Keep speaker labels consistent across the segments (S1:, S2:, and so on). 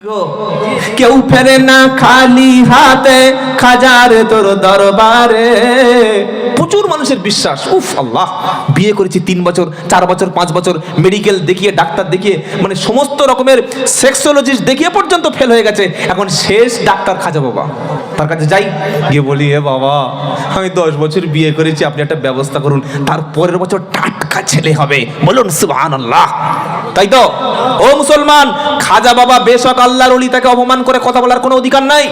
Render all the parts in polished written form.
S1: কেউ ফেরে না খালি হাতে খাজার তোর দরবারে। প্রচুর মানুষের বিশ্বাস, উফ আল্লাহ, বিয়ে করেছি 3 বছর 4 বছর 5 বছর, মেডিকেল দেখিয়ে ডাক্তার দেখিয়ে মানে সমস্ত রকমের সেক্সোলজিস্ট দেখিয়ে পর্যন্ত ফেল হয়ে গেছে, এখন শেষ ডাক্তার খাজা বাবা, তার কাছে যাই, গিয়ে বলি এ বাবা আমি 10 বছর বিয়ে করেছি, আপনি একটা ব্যবস্থা করুন, তার পরের বছর টাটকা ছেলে হবে, বলুন সুবহানাল্লাহ। তাই তো ও মুসলমান, খাজা বাবা বেশক আল্লাহর ওলি, তাকে অপমান করে কথা বলার কোনো অধিকার নাই,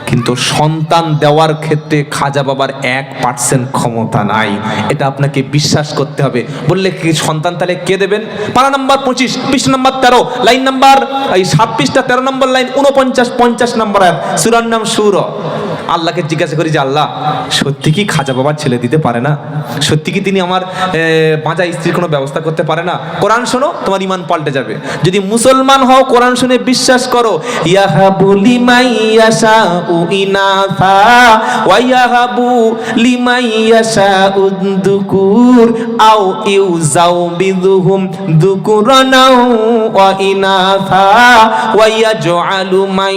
S1: কিন্তু সন্তান দেওয়ার ক্ষেত্রে খাজা বাবার 1% ক্ষমতা নাই, এটা আপনাকে বিশ্বাস করতে হবে। বললে কি সন্তান তাহলে কে দেবেন? পারা নাম্বার 25 পৃষ্ঠা নাম্বার 13 লাইন নাম্বার 7 পৃষ্ঠা 13 নম্বর লাইন 49 50 নম্বর আয়াত, সূরার নাম সূরা। আল্লাহকে জিজ্ঞাসা করি যে আল্লাহ সত্যি কি খাজা বাবার ছেলে দিতে পারে না? সত্যি কি তিনি আমার বাঁচা স্ত্রীর কোনো ব্যবস্থা করতে পারে না? কোরআন শোনো, তোমার ঈমান পাল্টে যাবে। যদি মুসলমান হও, কোরআন শুনে বিশ্বাস করো, ইয়াহাবু লিমান ইয়াশাউ ইনাসা ওয়া ইয়াহাবু লিমান ইয়াশাউ যুকুর আও ইউযাউবিযুহুম যুকুরান ওয়া ইনাসা ওয়া ইয়াজআলু মান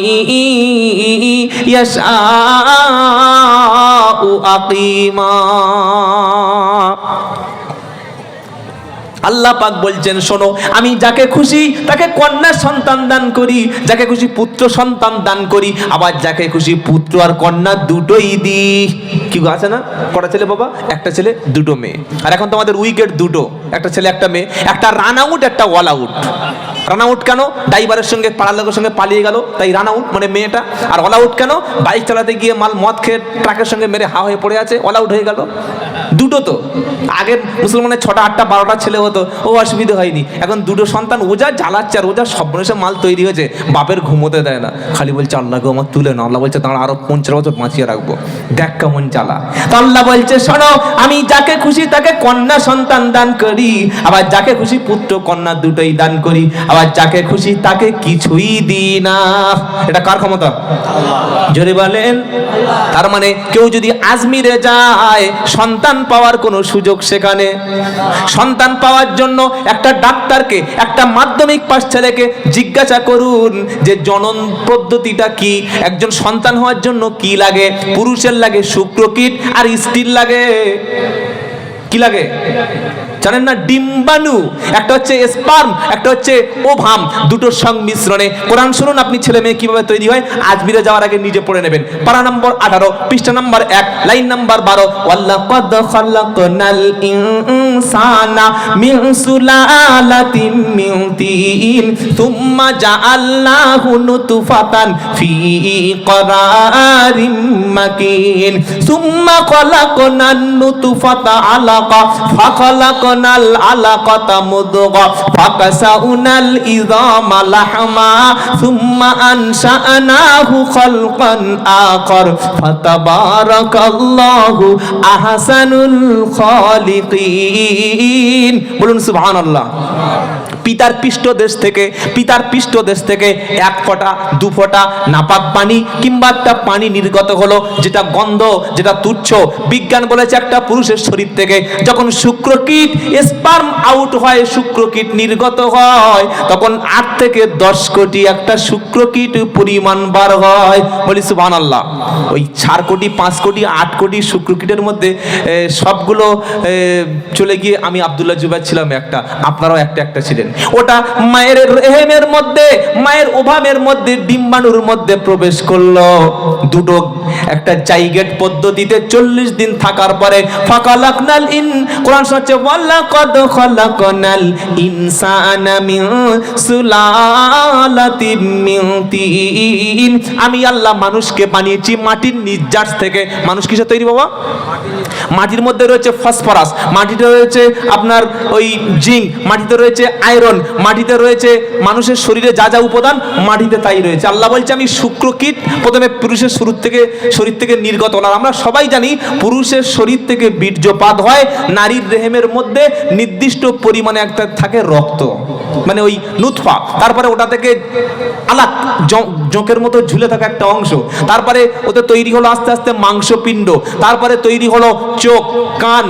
S1: ইয়াশা আকিমা। আল্লাহ পাক বলছেন শোনো, আমি যাকে খুশি তাকে কন্যা সন্তান দান করি, যাকে খুশি পুত্র সন্তান দান করি, আবার যাকে খুশি পুত্র আর কন্যা দুটোই দিই। কি আছে না, কটা ছেলে বাবা? একটা ছেলে দুটো মেয়ে। আর এখন তো আমাদের উইকেট দুটো, একটা ছেলে একটা মেয়ে, একটা রান আউট একটা অল আউট। রান আউট কেন? ড্রাইভারের সঙ্গে পাড়ার লোকের সঙ্গে পালিয়ে গেল, তাই রান আউট মানে মেয়েটা। আর অল আউট কেন? বাইক চালাতে গিয়ে মদ খেয়ে ট্রাকের সঙ্গে মেরে হা হয়ে পড়ে আছে, অল আউট হয়ে গেল। দুটো তো, আগের মুসলমানের 6টা 8টা 12টা ছেলে হতো, ও অসুবিধা হয়নি। এখন দুটো সন্তান, ওজা জ্বালাচ্ছে, আর ওজা সর্বনেশে মাল তৈরি হয়েছে, বাপের ঘুমোতে দেয় না, খালি বলছে আল্লাহকে আমার তুলে না। আল্লাহ বলছে তারা আরো 50 বছর বাঁচিয়ে রাখবো, দেখ কেমন জ্বালা। তো আল্লাহ বলছে শোনো, আমি যাকে খুশি তাকে কন্যা সন্তান দান করি, আবার যাকে খুশি পুত্র কন্যা দুটোই দান করি, আবার যাকে খুশি তাকে কিছুই দিই না। এটা কার ক্ষমতা? জোরে বলেন। তার মানে কেউ যদি আজমিরে যায়, সন্তান পাওয়ার কোনো সুযোগ সেখানে। সন্তান পাওয়ার জন্য একটা ডাক্তারকে, একটা মাধ্যমিক পাস ছেলেকে জিজ্ঞাসা করুন যে জনন পদ্ধতিটা কি, একজন সন্তান হওয়ার জন্য কি লাগে। পুরুষের লাগে শুক্রকীট, আর স্ত্রীর লাগে কি লাগে জানেন না? ডিম্বাণু। একটা হচ্ছে স্পার্ম, একটা হচ্ছে ওভাম, দুটোর সংমিশ্রণে। কোরআন শুনুন, আপনি ছেলে মেয়ে কিভাবে তৈরি হয় আজমিরে যাওয়ার আগে নিজে পড়ে নেবেন। পারা নম্বর 18 পৃষ্ঠা নম্বর 1 লাইন নম্বর 12, ওয়ালাকাদ খালাকনাল ইনসানা মিন সুলালাতিন মিন তিন সুম্মা জাআলনাহু নুতফাতান ফি করারিম মাকিন সুম্মা খালাকনান নুতফাতা আলাকা ফাখালাকনাল আলাকাতা মুদগা ফাকাসাউনাল ইযামা লাহমা সুম্মা আনশাআনাহু খালকান আখার ফাতাবারাকাল্লাহু আহসানুল খালিকিন। বলুন সুবহানাল্লাহ। পিতার পৃষ্ঠদেশ থেকে 1 ফোঁটা 2 ফোঁটা নাপাক পানি কিংবা একটা পানি নির্গত হলো, যেটা গন্ধ, যেটা তুচ্ছ। বিজ্ঞান বলেছে একটা পুরুষের শরীর থেকে যখন শুক্রকীট স্পার্ম আউট হয়, শুক্রকীট নির্গত হয়, তখন 8 থেকে 10 কোটি একটা শুক্রকীট পরিমাণ বার হয়। বলি সুবহানাল্লাহ। ওই 4 কোটি 5 কোটি 8 কোটি শুক্রকীটের মধ্যে সবগুলো চলে গিয়ে, আমি আব্দুল্লাহ জুবাইর ছিলাম একটা, আপনারাও একটা ছিলেন, ওটা মায়ের রেহেমের মধ্যে, মায়ের ওভামের মধ্যে, ডিম্বাণুর মধ্যে প্রবেশ করলো। দুটো একটা জাইগেট পদ্ধতিতে 40 দিন থাকার পরে ফাকালাকনাল কোরআন হচ্ছে ওয়ালাকাদ খালাকনাল ইনসানা মিন সুলালাতিন মিন তিন। আমি আল্লাহ মানুষকে বানিয়েছি মাটির নির্যাস থেকে। মানুষ কিসে তৈরি বাবা? মাটির মধ্যে রয়েছে ফসফরাস, মাটিতে রয়েছে আপনার ওই জিঙ্ক, মাটিতে রয়েছে আয়রন, মাটিতে রয়েছে মানুষের শরীরে যা যা উপাদান মাটিতে তাই রয়েছে। আল্লাহ বলছে আমি শুক্রকীট প্রথমে পুরুষের শরীর থেকে নির্গত হল। আমরা সবাই জানি পুরুষের শরীর থেকে বীর্যপাত হয়, নারীর রেহেমের মধ্যে নির্দিষ্ট পরিমাণে একটা থাকে রক্ত। মানে ওই নুতফা, তারপরে ওটা থেকে আলাক জোঁকের মতো ঝুলে থাকা একটা অংশ, তারপরে ওতে তৈরি হলো আস্তে আস্তে মাংসপিণ্ড, তারপরে তৈরি হলো চোখ, কান,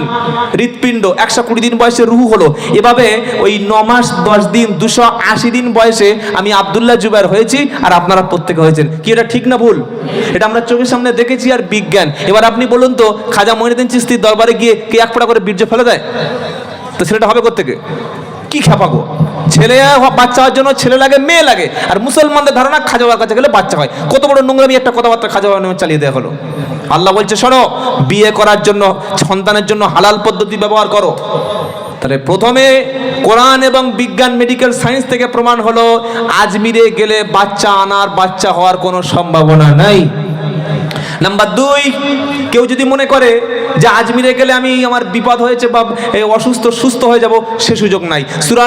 S1: হৃৎপিণ্ড, 120 দিন বয়সে রুহ হলো। এভাবে ওই 9 মাস 10 দিন 280 দিন বয়সে আমি আব্দুল্লাহ জুবায়ের হয়েছি, আর আপনারা প্রত্যেকে হয়েছেন। কি এটা ঠিক না ভুল? এটা আমরা চোখের সামনে দেখেছি, আর বিজ্ঞান। এবার আপনি বলুন তো, খাজা মঈনুদ্দিন চিশতির দরবারে গিয়ে কে এক ফোঁটা করে বীর্য ফেলে দেয়? তো ছেলেটা হবে কোত্থেকে? কি খেপাগো, ছেলে বাচ্চা হওয়ার জন্য ছেলে লাগে, মেয়ে লাগে, আর মুসলমানদের ধারণা খাজা বাবার কাছে গেলে বাচ্চা হয়। কত বড় নোংরামি একটা কথাবার্তা খাজা বাবার নামে চালিয়ে দেওয়া হলো। আল্লাহ বলছে, শোনো, বিয়ে করার জন্য, সন্তানের জন্য হালাল পদ্ধতি ব্যবহার করো। তাহলে প্রথমে কোরআন এবং বিজ্ঞান, মেডিকেল সায়েন্স থেকে প্রমাণ হলো আজমিরে গেলে বাচ্চা আনার, বাচ্চা হওয়ার কোনো সম্ভাবনা নাই। নাম্বার 2, কেউ যদি মনে করে যে আজমিরে গেলে আমি আমার বিপদ হয়েছে বা অসুস্থ সুস্থ হয়ে যাব, সে সুযোগ নাই। সূরা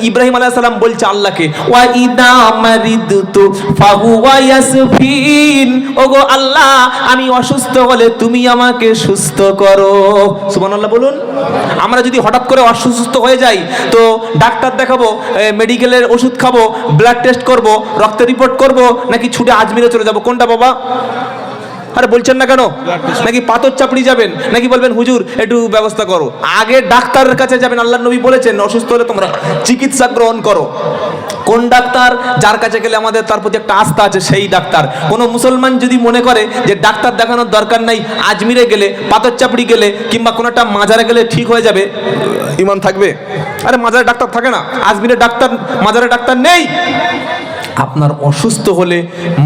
S1: ইব্রাহিম আলাইহিস সালাম বলছে আল্লাহকে, ওয়া ইদা মারিদতু ফাহুয়া ইয়াসফিন, ওগো আল্লাহ, আমি অসুস্থ হলে তুমি আমাকে সুস্থ করো। সুবহানাল্লাহ বলুন। আমরা যদি হঠাৎ করে অসুস্থ হয়ে যাই, তো ডাক্তার দেখাবো, মেডিকেলের ওষুধ খাবো, ব্লাড টেস্ট করব, রক্তের রিপোর্ট করব, নাকি ছুটে আজমিরে চলে যাব? কোনটা বাবা? আরে বলছেন না কেন? নাকি পাথর চাপড়ি যাবেন, নাকি বলবেন হুজুর একটু ব্যবস্থা করো? আগে ডাক্তারের কাছে যাবেন। আল্লাহর নবী বলেছেন, অসুস্থ হলে তোমরা চিকিৎসা গ্রহণ করো। কোন ডাক্তার? যার কাছে গেলে আমাদের তার প্রতি একটা আস্থা আছে, সেই ডাক্তার। কোনো মুসলমান যদি মনে করে যে ডাক্তার দেখানোর দরকার নাই, আজমিরে গেলে, পাথর চাপড়ি গেলে, কিংবা কোনো একটা মাজারে গেলে ঠিক হয়ে যাবে, ইমান থাকবে? আরে মাজারে ডাক্তার থাকে না, আজমিরে ডাক্তার, মাজারে ডাক্তার নেই। আপনার অসুস্থ হলে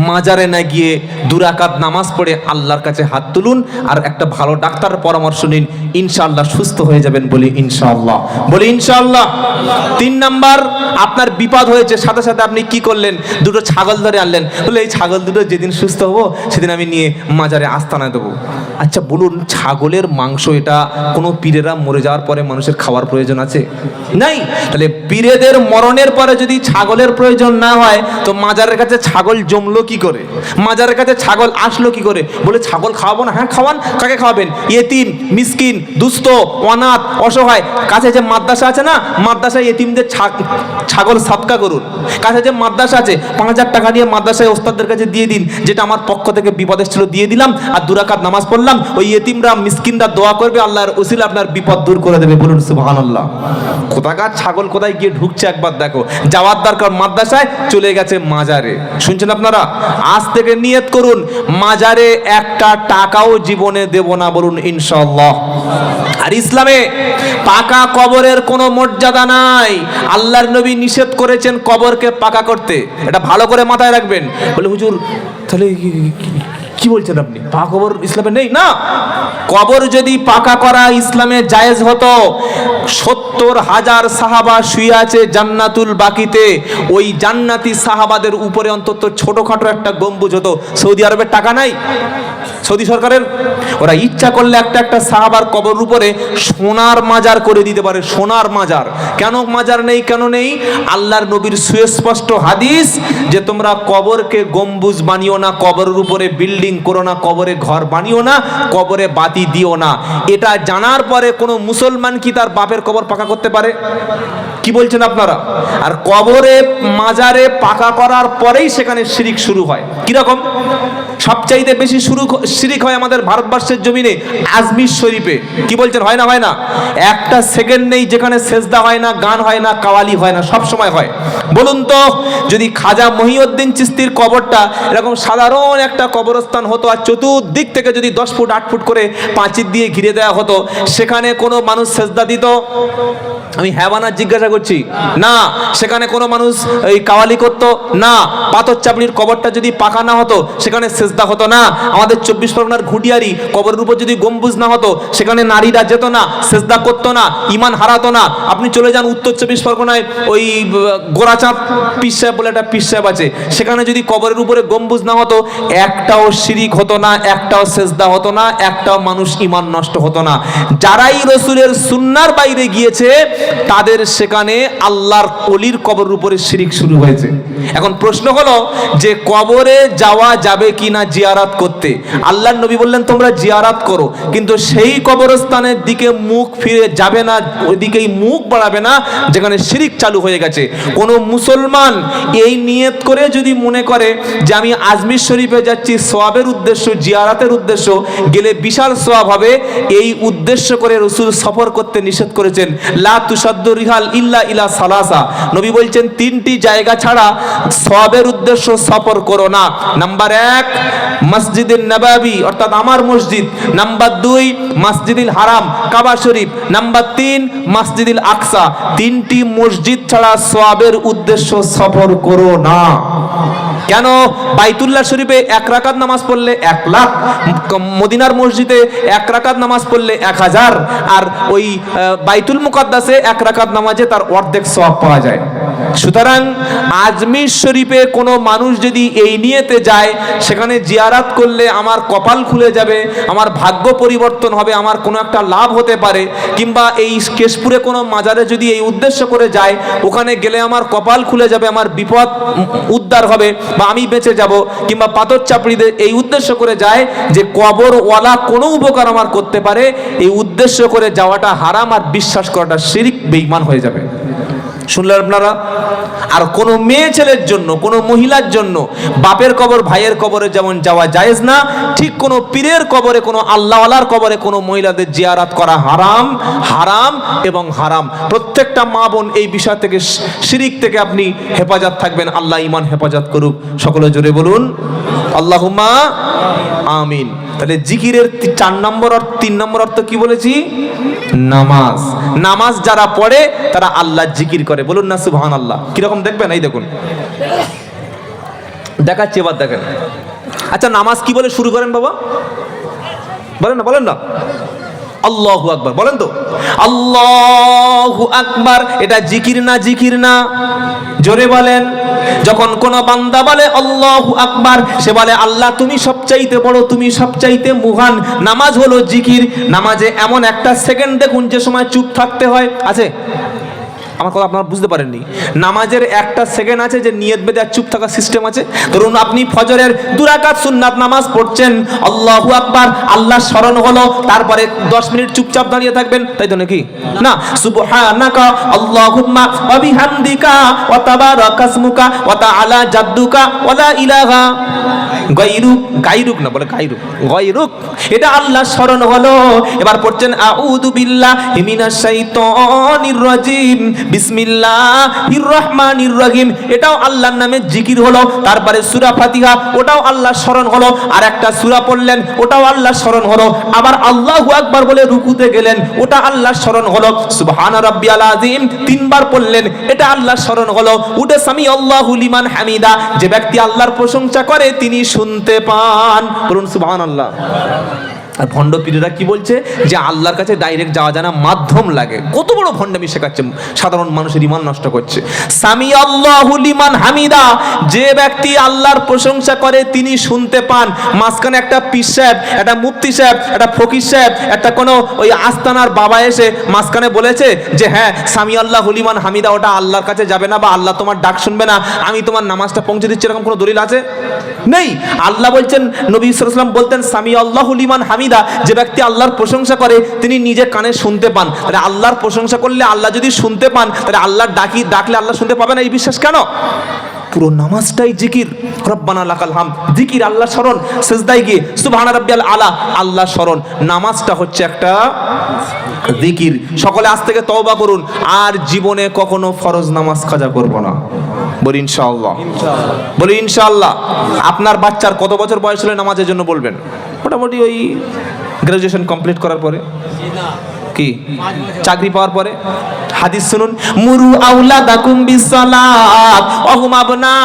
S1: মাজারে না গিয়ে 2 রাকাত নামাজ পড়ে আল্লাহর কাছে হাত তুলুন, আর একটা ভালো ডাক্তারের পরামর্শ নিন, ইনশাআল্লাহ সুস্থ হয়ে যাবেন। বলি ইনশাআল্লাহ, বলি ইনশাআল্লাহ। 3 নাম্বার, আপনার বিপদ হয়েছে, সাথে সাথে আপনি কি করলেন? 2টো ছাগল ধরে আনলেন, বলে এই ছাগল দুটো যেদিন সুস্থ হবো সেদিন আমি নিয়ে মাজারে আস্তানায় দেবো। আচ্ছা বলুন, ছাগলের মাংস এটা কোনো পীরেরা মরে যাওয়ার পরে মানুষের খাওয়ার প্রয়োজন আছে? নাই। তাহলে পীরেদের মরণের পরে যদি ছাগলের প্রয়োজন না হয়, তো মাজারের কাছে ছাগল জমলো কি করে? মাজারের কাছে ছাগল আসলো কি করে? বলে ছাগল খাওয়াবো না? হ্যাঁ খাওয়ান। কাকে খাওয়াবেন? ইয়েতিম, মিসকিন, দুস্থ, অনাথ, অসহায়। কাছে যে মাদ্রাসা আছে না, মাদ্রাসায় ইয়েতিমদের ছাগল সাদকা করুন। কাছে যে মাদ্রাসা আছে, 5000 টাকা দিয়ে মাদ্রাসায় ওস্তাদদের কাছে দিয়ে দিন, যেটা আমার পক্ষ থেকে বিপদ ছিল দিয়ে দিলাম, আর 2 রাকাত নামাজ পড়লাম। ওই ইয়েতিমরা, মিসকিনরা দোয়া করবে, আল্লাহর উসিলা আপনার বিপদ দূর করে দেবে। বলুন সুবহানাল্লাহ। কোথাকার ছাগল কোথায় গিয়ে ঢুকছে একবার দেখো। যাওয়ার দরকার মাদ্রাসায়, চলে গেছে মাজারে। শুনছেন আপনারা? আজ থেকে নিয়ত করুন, মাজারে একটা টাকাও জীবনে দেব না। বলুন ইনশাআল্লাহ। আর ইসলামে পাকা কবরের কোনো মর্যাদা নাই। আল্লাহর নবী নিষেধ করেছেন কবরকে পাকা করতে। এটা ভালো করে মাথায় রাখবেন। বলে হুজুর তাহলে কি বলছেন আপনি? পাকা কবর ইসলামে নেই? না, কবর যদি পাকা করা ইসলামে জায়েজ হতো, 70,000 সাহাবা শুয়ে আছে জান্নাতুল বাকিতে, ওই জান্নাতি সাহাবাদের উপরে অন্তত ছোটখাটো একটা গম্বুজ হতো। সৌদি আরবের টাকা নাই সৌদি সরকারের? ওরা ইচ্ছা করলে একটা একটা সাহাবার কবর উপরে সোনার মাজার করে দিতে পারে। সোনার মাজার। কেন মাজার নেই? কেন নেই? আল্লাহর নবীর সুস্পষ্ট হাদিস যে তোমরা কবরকে গম্বুজ বানিও না, কবরের উপরে বিল্ডিং করো না, কবরে ঘর বানিও না, কবরে বাতি দিও না। এটা জানার পরে কোনো মুসলমান কি তার বাপের কবর পাকা করতে পারে? কি বলছেন আপনারা? আর কবরে, মাজারে পাকা করার পরেই সেখানে শিরিক শুরু হয়। কিরকম? সবচাইতে বেশি শিরিক হয় আমাদের ভারতবর্ষের জমিনে আজমির শরীফে। কি বলছেন? হয় না? হয় না? একটা সেকেন্ড নেই যেখানে সেজদা হয় না, গান হয় না, কাওয়ালি হয় না, সব সময় হয়। বলুন তো, যদি খাজা মহিউদ্দিন চিশতির কবরটা এরকম সাধারণ একটা কবরস্থান হতো, আর চতুর্দিক থেকে যদি 10 ফুট 8 ফুট করে পাঁচিল দিয়ে ঘিরে দেওয়া হতো, সেখানে কোনো মানুষ সেজদা দিত? আমি হ্যাঁ বা না জিজ্ঞাসা করছি? না। সেখানে কোনো মানুষ এই কাওয়ালি করতো? না। পাথর চাপড়ির কবরটা যদি পাকা না হতো, সেখানে সেজদা হতো না। আমাদের 24 পরগনার ঘুটিয়ারি কবরের উপর যদি গম্বুজ না হতো, সেখানে নারীরা যেত না, সেজদা করতো না, ইমান হারাতো না। আপনি চলে যান উত্তর 24 পরগনায়, ওই গোরাচাঁদ পীর সাহেব বলে একটা পীর সাহেব আছে, সেখানে যদি কবরের উপরে গম্বুজ না হতো, একটাও শিরিক হতো না, একটাও সেজদা হতো না, একটাও মানুষ ইমান নষ্ট হতো না। যারাই রসুলের সুন্নার বাইরে গিয়েছে, তাদের সেখানে আল্লাহর ওলির কবরের উপরে শিরিক শুরু হয়েছে। এখন প্রশ্ন হলো যে কবরে যাওয়া যাবে কিনা জিয়ারাত করতে? আল্লাহর নবী বললেন তোমরা জিয়ারাত করো, কিন্তু সেই কবরস্থানের দিকে মুখ ফিরে যাবে না, ওইদিকেই মুখ বাড়াবে না যেখানে শিরিক চালু হয়ে গেছে। কোনো মুসলমান এই নিয়ত করে যদি মনে করে যে আমি আজমির শরীফে যাচ্ছি সওয়াবের উদ্দেশ্য, জিয়ারাতের উদ্দেশ্য, গেলে বিশাল সওয়াব হবে, এই উদ্দেশ্য করে রাসূল সফর করতে নিষেধ করেছেন। লা তুসাদ্দু রিহাল ইল্লা ইলা সালাসা, নবী বলছেন তিনটি জায়গা ছাড়া সওয়াবের উদ্দেশ্য সফর করো না। নাম্বার 1 মসজিদে নববী অর্থাৎ আমার মসজিদ, নাম্বার 2 মসজিদুল হারাম কাবা শরীফ, নাম্বার 3 মসজিদুল আকসা। তিনটি মসজিদ ছাড়া সওয়াবের উদ্দেশ্য সফর করো না। কেন? বাইতুল্লাহ শরীফে 1 রাকাত নামাজ পড়লে 1 লাখ, মদিনার মসজিদে 1 রাকাত নামাজ পড়লে 1000, আর ওই বাইতুল মুকাদ্দাসে 1 রাকাত নামাজে তার অর্ধেক সওয়াব পাওয়া যায়। সুতরাং আজমির শরীফে কোনো মানুষ যদি এই নিয়েতে যায় সেখানে জিয়ারাত করলে আমার কপাল খুলে যাবে, আমার ভাগ্য পরিবর্তন হবে, আমার কোনো একটা লাভ হতে পারে, কিংবা এই কেশপুরে কোনো মাজারে যদি এই উদ্দেশ্য করে যায় ওখানে গেলে আমার কপাল খুলে যাবে, আমার বিপদ উদ্ধার হবে বা আমি বেঁচে যাব, কিংবা পাথর চাপড়িতে এই উদ্দেশ্য করে যায় যে কবরওয়ালা কোনো উপকার আমার করতে পারে, এই উদ্দেশ্য করে যাওয়াটা হারাম আর বিশ্বাস করাটা শিরক, বেঈমান হয়ে যাবে। শুনলেন আপনারা? আর কোনো মেয়ে ছেলের জন্য, কোনো মহিলার জন্য বাপের কবর ভাইয়ের কবরে যেমন যাওয়া জায়েজ না, ঠিক কোনো পীরের কবরে, কোনো আল্লাহওয়ালার কবরে কোনো মহিলাদের জিয়ারাত করা হারাম, হারাম এবং হারাম। প্রত্যেকটা মা বোন এই বিষয় থেকে, শিরিক থেকে আপনি হেফাজত থাকবেন। আল্লাহ ঈমান হেফাজত করুক। সকলে জোরে বলুন আল্লাহুম্মা আমিন। তাহলে জিকিরের 4 নম্বর আর 3 নম্বর অর্থ কি বলেছি? নামাজ। নামাজ যারা পড়ে তারা আল্লাহর জিকির করে। বলুন না সুবহানাল্লাহ। কিরকম দেখবেন? এই দেখুন, দেখাচ্ছি, এবার দেখেন। আচ্ছা, নামাজ কি বলে শুরু করেন বাবা? বলেন না, বলেন না। আল্লাহু আকবার বলেন তো। আল্লাহু আকবার, এটা জিকির না? জিকির না? জোরে বলেন। যখন কোন বান্দা বলে আল্লাহু আকবার, সে বলে আল্লাহ তুমি সবচাইতে বড়, তুমি সবচাইতে মহান। নামাজ হলো জিকির। নামাজে এমন একটা সেকেন্ড দেখুন যে সময় চুপ থাকতে হয়, আছে? আমার কথা আপনারা বুঝতে পারেননি। নামাজের একটা সেকেন্ড আছে যে নিয়ত বেঁধে আর চুপ থাকার সিস্টেম আছে। ধরুন আপনি ফজরের 2 রাকাত সুন্নাত নামাজ পড়ছেন, আল্লাহু আকবার, আল্লাহ স্মরণ হলো, তারপরে 10 মিনিট চুপচাপ দাঁড়িয়ে থাকবেন, তাই তো নাকি? না, সুবহানাকা আল্লাহুম্মা ওয়া বিহামদিকা ওয়া তাবারাকা ইসমুকা ওয়া তাআলা জাদ্দুকা ওয়া লা ইলাহা গায়রুক। গায়রুক না, বলে গায়রুক, গায়রুক। এটা আল্লাহ স্মরণ হলো। এবার পড়ছেন আউযু বিল্লাহি মিনাশ শাইতানির রাজিম, বিসমিল্লাহির রহমানির রহিম। এটাও আল্লাহর নামে জিকির হলো। তারপরে সূরা ফাতিহা, ওটাও আল্লাহর স্মরণ হলো। আর একটা সূরা পড়লেন, ওটাও আল্লাহর স্মরণ হলো। আবার আল্লাহু আকবার বলে রুকুতে গেলেন, ওটা আল্লাহর স্মরণ হলো। সুবহান রাব্বিয়াল আযীম 3 বার পড়লেন, এটা আল্লাহর স্মরণ হলো। উঠে সামি আল্লাহু লিমান হামিদা, যে ব্যক্তি আল্লাহর প্রশংসা করে তিনি শুনতে পান। বলুন সুবহানাল্লাহ। আর ভণ্ড পীরেরা কি বলছে? যে আল্লাহর কাছে ডাইরেক্ট যাওয়া যায় না, মাধ্যম লাগে। কত বড় ভণ্ডামি শেখাচ্ছে, সাধারণ মানুষের ঈমান নষ্ট করছে। সামি আল্লাহু লিমান হামিদা, যে ব্যক্তি আল্লাহর প্রশংসা করে তিনি শুনতে পান। মাঝখানে একটা পীর সাহেব, একটা মুফতি সাহেব, একটা ফকির সাহেব, একটা কোনো ওই আস্তানার বাবা এসে মাঝখানে বলেছে যে হ্যাঁ সামি আল্লাহু লিমান হামিদা ওটা আল্লাহর কাছে যাবে না, বা আল্লাহ তোমার ডাক শুনবে না, আমি তোমার নামাজটা পৌঁছে দিচ্ছি, এরকম কোনো দলিল আছে? নেই। আল্লাহ বলছেন, নবী সাল্লাল্লাহু আলাইহি ওয়াসাল্লাম বলতেন সামি আল্লাহু লিমান হামিদা, যে ব্যক্তি আল্লাহর প্রশংসা করে তিনি নিজে কানে শুনতে পান। তাহলে আল্লাহর প্রশংসা করলে আল্লাহ যদি শুনতে পান, তাহলে আল্লাহর ডাকলে আল্লাহ শুনতে পাবে না, এই বিশ্বাস কেন? পুরো নামাজটাই জিকির। রব্বানা লাকাল হামদ, জিকির, আল্লাহ স্মরণ। সিজদায় গিয়ে সুবহান রাব্বিয়াল আলা, আল্লাহ স্মরণ। নামাজটা হচ্ছে একটা জিকির। সকলে আজ থেকে তওবা করুন, আর জীবনে কখনো ফরজ নামাজ কাজা করব না। বলি ইনশাআল্লাহ। বলি ইনশাআল্লাহ। আপনার বাচ্চার কত বছর বয়স হলে নামাজের জন্য বলবেন? মোটামুটি ওই গ্রাজুয়েশন কমপ্লিট করার পরে, কি চাকরি পাওয়ার পরে। হাদিস শুনুন, মুরু আওলাদাকুম বিসসালাত ওয়া হুম আবনা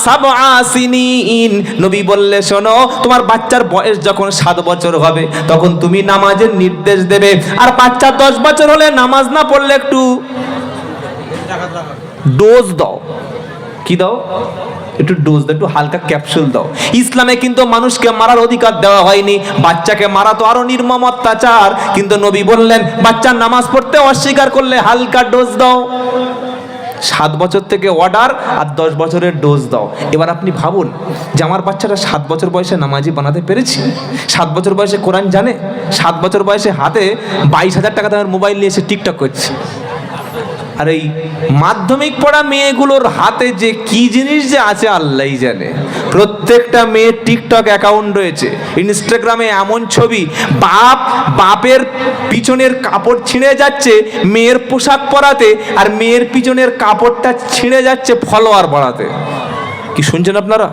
S1: সাবআ সিনিন। নবী বললে শোনো, তোমার বাচ্চার বয়স যখন 7 বছর হবে তখন তুমি নামাজের নির্দেশ দেবে। আর বাচ্চা 10 বছর হলে নামাজ না পড়লে একটু ডোজ দাও। কি দাও? একটু ডোজ দাও, একটু হালকা ক্যাপসুল দাও। ইসলামে কিন্তু মানুষকে মারার অধিকার দেওয়া হয়নি, বাচ্চাকে মারা তো আরো নির্মম অত্যাচার। কিন্তু নবী বললেন বাচ্চা নামাজ পড়তে অস্বীকার করলে হালকা ডোজ দাও। 7 বছর থেকে অর্ডার, আর 10 বছরের ডোজ দাও। এবার আপনি ভাবুন যে আমার বাচ্চাটা 7 বছর বয়সে নামাজি বানাতে পেরেছি, 7 বছর বয়সে কোরআন জানে, 7 বছর বয়সে হাতে 22,000 টাকা দামের মোবাইল নিয়ে এসে টিকটক করছে। আর এই মাধ্যমিক পড়া মেয়েগুলোর হাতে যে কি জিনিস যে আছে আল্লাহই জানে। প্রত্যেকটা মেয়ের টিকটক অ্যাকাউন্ট রয়েছে, ইনস্টাগ্রামে এমন ছবি, বাপের পিছনের কাপড় ছিঁড়ে যাচ্ছে মেয়ের পোশাক পরাতে, আর মেয়ের পিছনের কাপড়টা ছিঁড়ে যাচ্ছে ফলোয়ার বাড়াতে। কি শুনছেন আপনারা?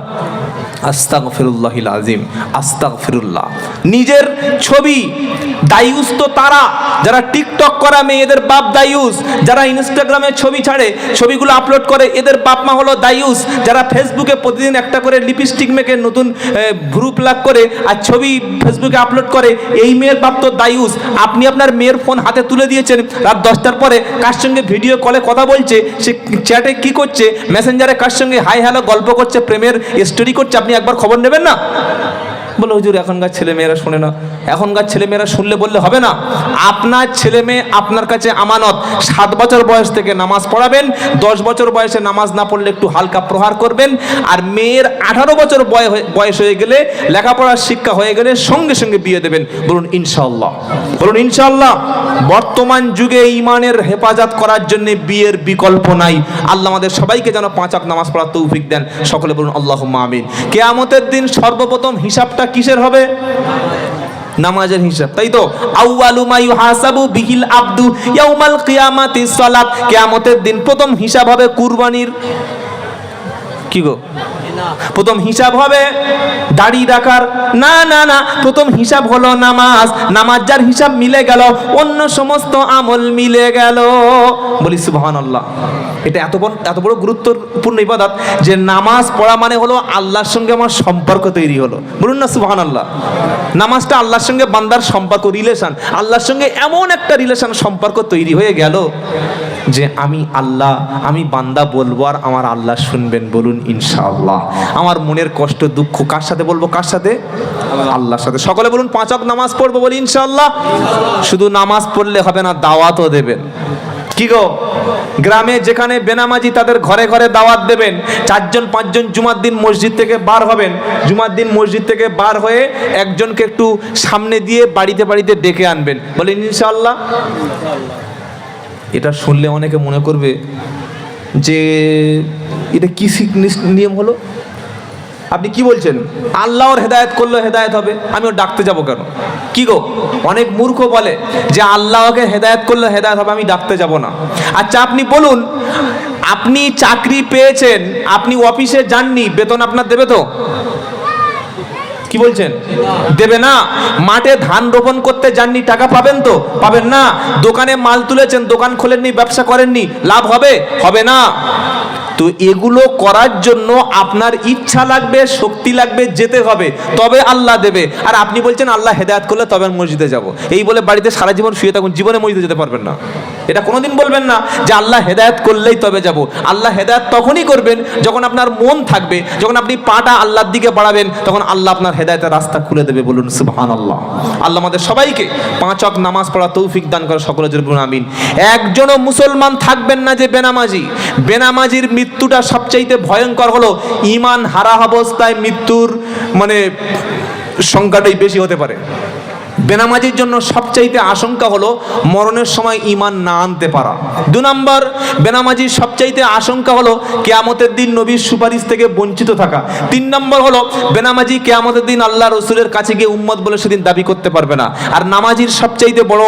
S1: আস্তাগফিরুল্লাহিল আযীম, আস্তাগফিরুল্লাহ। নিজের ছবি দায়ুস তো তারা যারা টিকটক করা মেয়েদের বাপ দায়ুস, যারা ইনস্টাগ্রামে ছবি ছাড়ে, ছবিগুলো আপলোড করে এদের বাপ মা হলো দায়ুস, যারা ফেসবুকে প্রতিদিন একটা করে লিপস্টিক মেখে নতুন ভ্রু প্লাক করে আর ছবি ফেসবুকে আপলোড করে, এই মেয়ের বাপ তো দায়ুস। আপনি আপনার মেয়ের ফোন হাতে তুলে দিয়েছেন, রাত 10টার পরে কার সঙ্গে ভিডিও কলে কথা বলছে, সে চ্যাটে কি করছে, মেসেঞ্জারে কার সঙ্গে হাই হ্যালো গল্প করছে, প্রেমের স্টোরি করছে, আপনি একবার খবর নেবেন না? বলে হুজুর এখনকার ছেলে মেয়েরা শোনে না। এখনকার ছেলে মেয়েরা শুনলে বললে হবে না। আপনার ছেলে মেয়ে আপনার কাছে আমানত। 7 বছর বয়স থেকে নামাজ পড়াবেন, 10 বছর বয়সে নামাজ না পড়লে একটু হালকা প্রহার করবেন, আর মেয়ের 18 বছর বয়স হয়ে গেলে, লেখাপড়ার শিক্ষা হয়ে গেলে সঙ্গে সঙ্গে বিয়ে দেবেন। বলুন ইনশাআল্লাহ, বলুন ইনশাআল্লাহ। বর্তমান যুগে ঈমানের হেফাজত করার জন্য বিয়ের বিকল্প নাই। আল্লাহ আমাদের সবাইকে যেন 5 ওয়াক্ত নামাজ পড়ার তৌফিক দেন। সকলে বলুন আল্লাহুম্মা আমিন। কিয়ামতের দিন সর্বপ্রথম হিসাবটা কিসের হবে? নামাজের হিসাব, তাই তো? আউয়ালু মা ইউহাসাবু বিহিল আবদু ইয়াউমাল কিয়ামাতিস সালাত। কিয়ামতের দিন প্রথম হিসাব হবে কুরবানির। কি গো? প্রথম হিসাব হবে দাড়ি রাখার? না না না, প্রথম হিসাব হলো নামাজ। নামাজ যার হিসাব মিলে গেল, অন্য সমস্ত আমল মিলে গেল। বলি সুবহানাল্লাহ। এটা এত বড় গুরুত্বপূর্ণ ইবাদত যে নামাজ পড়া মানে হলো আল্লাহর সঙ্গে আমার সম্পর্ক তৈরি হলো। বলুন না সুবহানাল্লাহ। নামাজটা আল্লাহর সঙ্গে বান্দার সম্পর্ক, রিলেশন, আল্লাহর সঙ্গে এমন একটা রিলেশন, সম্পর্ক তৈরি হয়ে গেল যে আমি বান্দা বলবো আর আমার আল্লাহ শুনবেন। বলুন ইনশাআল্লাহ। আমার মনের কষ্ট দুঃখ কার সাথে বলবো? কার সাথে? আল্লাহর সাথে। সকলে বলুন 5 ওয়াক্ত নামাজ পড়বো। বলি ইনশাআল্লাহ। শুধু নামাজ পড়লে হবে না, দাওয়াতও দেবেন। কি গো? গ্রামে যেখানে বেনামাজি তাদের ঘরে ঘরে দাওয়াত দেবেন। 4-5 জন জুমার দিন মসজিদ থেকে বার হবেন। জুমার দিন মসজিদ থেকে বার হয়ে একজনকে একটু সামনে দিয়ে বাড়িতে বাড়িতে ডেকে আনবেন। বলেন ইনশাআল্লাহ। এটা শুনলে অনেকে মনে করবে যে এটা কি নিয়ম হলো? আপনি কি বলছেন? আল্লাহর হেদায়েত করলে হেদায়েত হবে, আমি ওর ডাকতে যাব কেন? কি গো? অনেক মূর্খ বলে যে আল্লাহকে হেদায়েত করলে হেদায়েত হবে, আমি ডাকতে যাব না। আচ্ছা আপনি বলুন, আপনি চাকরি পেয়েছেন, আপনি অফিসে যাননি, বেতন আপনার দেবে তো? কি বলছেন? দেবে না। মাঠে ধান রোপণ করতে যাননি, টাকা পাবেন তো? পাবেন না। দোকানে মাল তুলেছেন, দোকান খোলেননি, ব্যবসা করেননি, লাভ হবে? হবে না। তো এগুলো করার জন্য আপনার ইচ্ছা লাগবে, শক্তি লাগবে, যেতে হবে, তবে আল্লাহ দেবে। আর আপনি বলছেন আল্লাহ হেদায়েত করলে তবে মসজিদে যাব, এই বলে বাড়িতে সারা জীবন শুয়ে থাকুন, জীবনে মসজিদে যেতে পারবেন না। এটা কোনোদিন বলবেন না যে আল্লাহ হেদায়েত করলেই তবে যাব। আল্লাহ হেদায়েত তখনই করবেন যখন আপনার মন থাকবে, যখন আপনি পাটা আল্লাহর দিকে বাড়াবেন, তখন আল্লাহ আপনার হেদায়েতের রাস্তা খুলে দেবে। বলুন সুবহানাল্লাহ। আল্লাহ আমাদের সবাইকে 5 ওয়াক্ত নামাজ পড়া তৌফিক দান করে। সকলে জোরে বলুন আমিন। একজনও মুসলমান থাকবেন না যে বেনামাজি। বেনামাজির মৃত্যুটা সবচাইতে ভয়ঙ্কর হলো ঈমান হারা অবস্থায় মৃত্যুর সংখ্যাটাই বেশি হতে পারে। বেনামাজির জন্য সবচাইতে আশঙ্কা হলো মরণের সময় ঈমান না আনতে পারা। 2 নম্বর, বেনামাজির সবচাইতে আশঙ্কা হলো কিয়ামতের দিন নবীর সুপারিশ থেকে বঞ্চিত থাকা। 3 নম্বর হলো বেনামাজি কিয়ামতের দিন আল্লাহ রসুলের কাছে গিয়ে উম্মত বলে সেদিন দাবি করতে পারবে না। আর নামাজির সবচাইতে বড়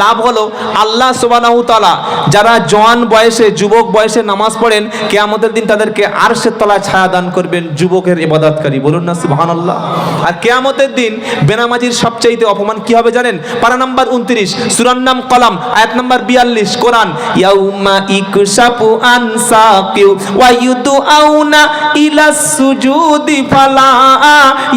S1: লাভ হলো আল্লাহ সুবহানাহু তাআলা যারা জওয়ান বয়সে, যুবক বয়সে নামাজ পড়েন, কিয়ামতের দিন তাদেরকে আরশের তলায় ছায়া দান করবেন, যুবকের ইবাদতকারী। বলুন না সুবহানাল্লাহ। আর কিয়ামতের দিন বেনামাজির সবচাইতে অপমান কি হবে জানেন? পারা নাম্বার 29, সূরার নাম কলাম, আয়াত নাম্বার 42, কোরআন। ইয়াউমা ইকশাফু আন সাকিউ ওয়া ইউদআউনা ইলাস সুজুদি ফালা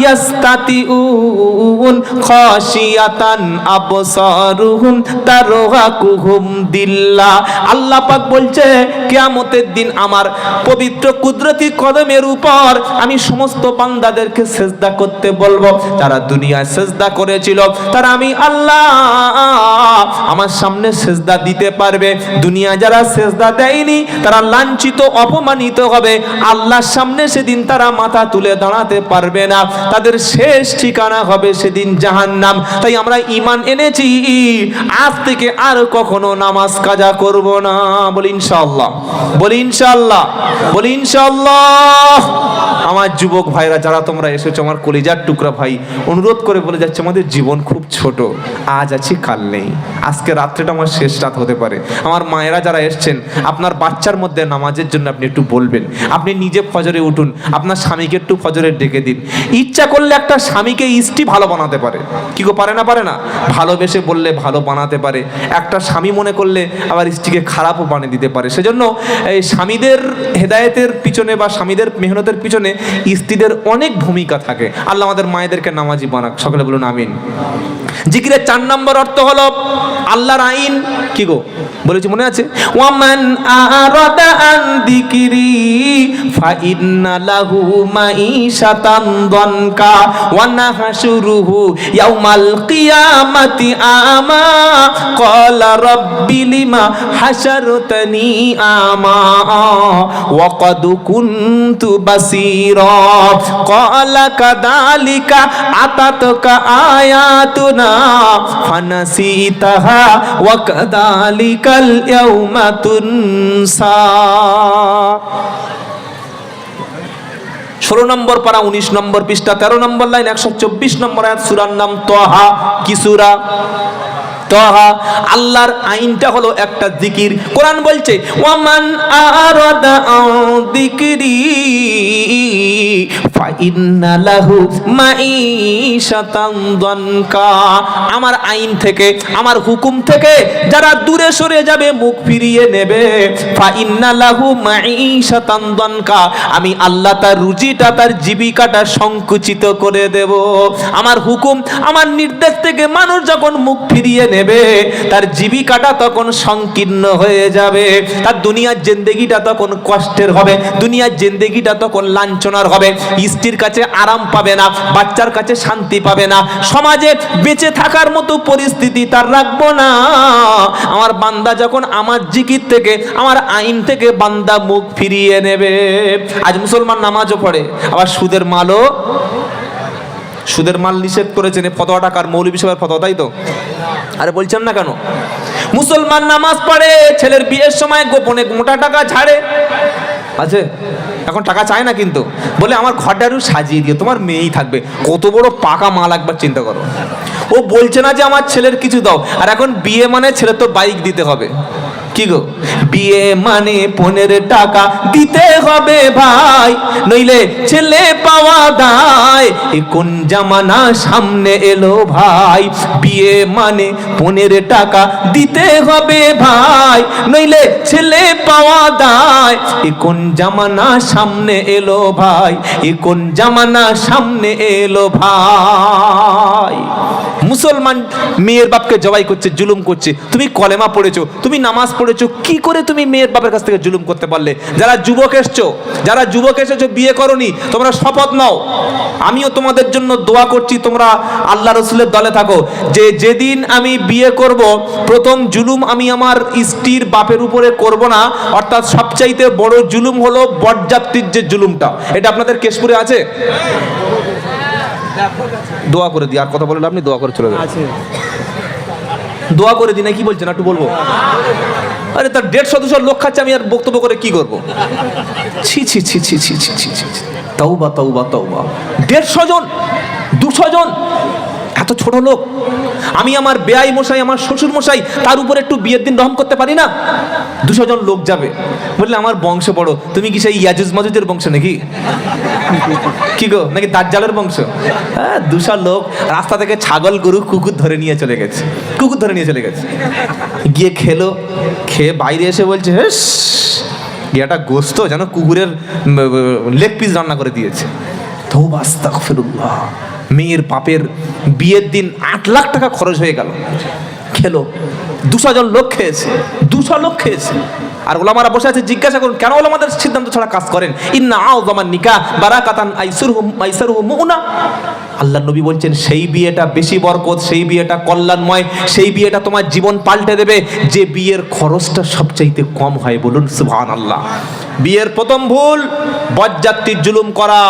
S1: ইয়াস্তাতিউন খাশিয়াতান আবসারুহুম তারহাকুহুম দিল্লা। আল্লাহ পাক বলছে কিয়ামতের দিন আমার পবিত্র কুদরতি কদমের উপর আমি সমস্ত বান্দাদেরকে সেজদা করতে বলবো। যারা দুনিয়ায় সেজদা করেছিল তারা আমি আল্লাহ আমার সামনে সেজদা দিতে পারবে। দুনিয়া যারা সেজদা দেয়নি তারা লাঞ্ছিত অপমানিত হবে। আল্লাহর সামনে সেদিন তারা মাথা তুলে দাঁড়াতে পারবে না। তাদের শেষ ঠিকানা হবে সেদিন জাহান্নাম। তাই আমরা ঈমান এনেছি, আজ থেকে আর কখনো নামাজ কাজা করব না। বলি ইনশাআল্লাহ, বলি ইনশাআল্লাহ, বলি ইনশাআল্লাহ। আমার যুবক ভাইরা যারা তোমরা এসেছো, আমার কলিজার টুকরা ভাই, অনুরোধ করে বলে যাচ্ছে আমাদের জীবন খুব ছোট, আজ আছি কাল নেই। আজকে রাত্রেটা আমার শেষ রাত হতে পারে। আমার মায়েরা যারা এসছেন, আপনার বাচ্চার মধ্যে নামাজের জন্য আপনি একটু বলবেন। আপনি নিজে ফজরে উঠুন, আপনার স্বামীকে একটু ফজরে ডেকে দিন। ইচ্ছা করলে একটা স্বামীকে স্ত্রী ভালো বানাতে পারে। কি গো, পারে না? পারে না? ভালোবেসে বললে ভালো বানাতে পারে। একটা স্বামী মনে করলে আবার স্ত্রীকে খারাপও বানিয়ে দিতে পারে। সেজন্য এই স্বামীদের হেদায়েতের পিছনে বা স্বামীদের মেহনতের পিছনে স্ত্রীদের অনেক ভূমিকা থাকে। আল্লাহ আমাদের মায়েদেরকে নামাজি বানাক। সকলে বলুন আমিন। জিকিরের 4 নম্বর অর্থ হলো আল্লাহর আইন। কি গো বলেছি মনে আছে? ওয়ামান আরাদা আন যিকরি ফাইন্না লাহু মাঈশাতান দনকা ওয়া নাহশুরুহু ইয়াউমাল কিয়ামাতি আমা ক্বালা রাব্বি লিমা হাশারতানি আমা ওয়া ক্বাদ কুনতু বাসীরা ক্বালা কাযালিকা আতাতকা আয়াতুনা ফানাসিতাহা ওয়া কাযালিকাল ইয়াউমা তুনসা। 16 নম্বর পারা 19 নম্বর পৃষ্ঠা 13 নম্বর লাইন 124 নম্বর আয়াত, সূরার নাম তহা। কি সূরা? তহা। আল্লাহর আইনটা হলো একটা জিকির। কোরআন বলছে ওয়ামান আরাদা আন যিকরি ফাইন্না লাহু মাঈশাতান দনকা। আমার আইন থেকে, আমার হুকুম থেকে যারা দূরে সরে যাবে, মুখ ফিরিয়ে নেবে, ফাইন্না লাহু মাঈশাতান দনকা, আমি আল্লাহ তার রুজিটা, তার জীবিকাটা সংকুচিত করে দেব। আমার হুকুম, আমার নির্দেশ থেকে মানুষ যখন মুখ ফিরিয়ে নেবে, তার জীবিকাটা তখন সংকীর্ণ হয়ে যাবে। তার দুনিয়ার জিন্দেগিটা তখন কষ্টের হবে, দুনিয়ার জিন্দেগিটা তখন লাঞ্ছনার হবে। স্ত্রীর কাছে আরাম পাবে না, বাচ্চার কাছে শান্তি পাবে না, সমাজে বেঁচে থাকার মতো পরিস্থিতি তার রাখবো না। আমার বান্দা যখন আমার জিকির থেকে, আমার আইন থেকে বান্দা মুখ ফিরিয়ে নেবে। আজ মুসলমান নামাজও পড়ে, আবার সুদের মালও, সুদের মাল নিষেধ করেছেন। ফতোয়া টাকার মৌলভী সাহেবের ফতোয়া, তাই তো? আরে বলছেন না কেন? মুসলমান নামাজ পড়ে, ছেলের বিয়ের সময় গোপনে মোটা টাকা ছাড়ে। আছে এখন টাকা চায় না, কিন্তু বলে আমার ঘরটা একটু সাজিয়ে দিও, তোমার মেয়েই থাকবে। কত বড় পাকা মাল একবার চিন্তা করো। ও বলছে না যে আমার ছেলের কিছু দাও, আর এখন বিয়ে মানে ছেলে তো বাইক দিতে হবে। কি গো, বিয়ে মানে 15 টাকা দিতে হবে ভাই, নইলে ছেলে পাওয়া দায়। এ কোন জামানা সামনে এলো ভাই? বিয়ে মানে 15 টাকা দিতে হবে ভাই, নইলে ছেলে পাওয়া দায়। এ কোন জামানা সামনে এলো ভাই, এ কোন জামানা সামনে এলো ভাই। মুসলমান মেয়ের বাপকে জবাই করছে, জুলুম করছে। তুমি কলেমা পড়েছো, তুমি নামাজ পড়েছো, কি করে তুমি মেয়ের বাপের কাছ থেকে জুলুম করতে পারলে? যারা যুবক এসছো, যারা যুবক এসেছো, বিয়ে করনি, তোমরা শপথ নাও। আমিও তোমাদের জন্য দোয়া করছি, তোমরা আল্লাহ রসুলের দলে থাকো, যে যেদিন আমি বিয়ে করব, প্রথম জুলুম আমি আমার স্ত্রীর বাপের উপরে করব না। অর্থাৎ সবচাইতে বড় জুলুম হলো বরযাত্রীর যে জুলুমটা। এটা আপনাদের কেশপুরে আছে? দোয়া করে দিই, আর কথা বললে আপনি দোয়া করে চলে যান। দোয়া করে দিই না, কি বলছেন একটু বলবো? আরে তার 150-200 লোক খাচ্ছে, আমি আর বক্তব্য করে কি করবো? ছি ছি ছি ছি ছি ছি ছি ছি, তওবা তওবা তওবা। 150 জন 200 জন এত ছোট লোক। আমি আমার বেয়াই মশাই, আমার শ্বশুর মশাই, তার উপর একটু বিয়ের দিন রহম করতে পারি না? 200 জন লোক যাবে, বললে আমার বংশ বড়, তুমি কি সেই ইয়াজুজ মাজুজের বংশ নাকি? কি গো, নাকি দাজ্জালের বংশ? হ্যাঁ, 200 লোক রাস্তা থেকে ছাগল গরু কুকুর ধরে নিয়ে চলে গেছে, গিয়ে খেলো, খেয়ে বাইরে এসে বলছে, হেস এটা গোস্ত যেন কুকুরের লেগ পিস রান্না করে দিয়েছে। তওবা আস্তাগফিরুল্লাহ। মেয়ের বাপের বিয়ের দিন 8 লাখ টাকা খরচ হয়ে গেল, খেলো, 200 জন লোক খেয়েছে, 200 লোক খেয়েছে। আর ওলামারা বসে আছে, জিজ্ঞাসা করুন কেন ওলামাদের সিদ্ধান্ত ছাড়া কাজ করেন? ইন্না আউযামান নিকাহ বারাকাতান আইসারুহু মুনা। আল্লাহ নবী বলছেন সেই বিয়েটা বেশি বরকত, সেই বিয়েটা কল্যাণময়, সেই বিয়েটা তোমার জীবন পাল্টে দেবে যে বিয়ের খরচটা সবচাইতে কম হয়। বলুন সুবহানাল্লাহ। বিয়ের প্রথম ভুল বরযাত্রীর জুলুম করা।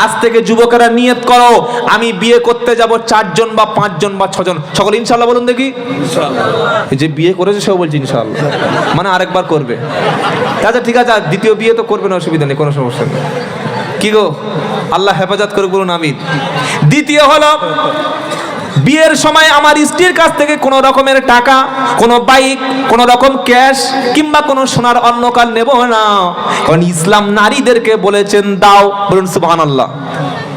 S1: আজ থেকে যুবকেরা নিয়ত করো, আমি বিয়ে করতে যাব 4 জন বা 5 জন বা 6 জন। সকলে ইনশাআল্লাহ বলুন দেখি। ইনশাআল্লাহ। এই যে বিয়ে করেছে সেও বলছে ইনশাআল্লাহ, মানে আরেকবার করবে। আচ্ছা ঠিক আছে, দ্বিতীয় বিয়ে তো করবে না, অসুবিধা নেই, কোনো সমস্যা নেই। কি গো, আল্লাহ হেফাজত করে, বলুন আমিন। দ্বিতীয় হলো, বিয়ের সময় আমার স্ত্রীর কাছ থেকে কোনো রকমের টাকা, কোনো বাইক, কোনো রকম ক্যাশ কিংবা কোনো সোনার অন্যকাল নেব না, কারণ ইসলাম নারীদেরকে বলেছেন দাও। বলুন সুবহানাল্লাহ।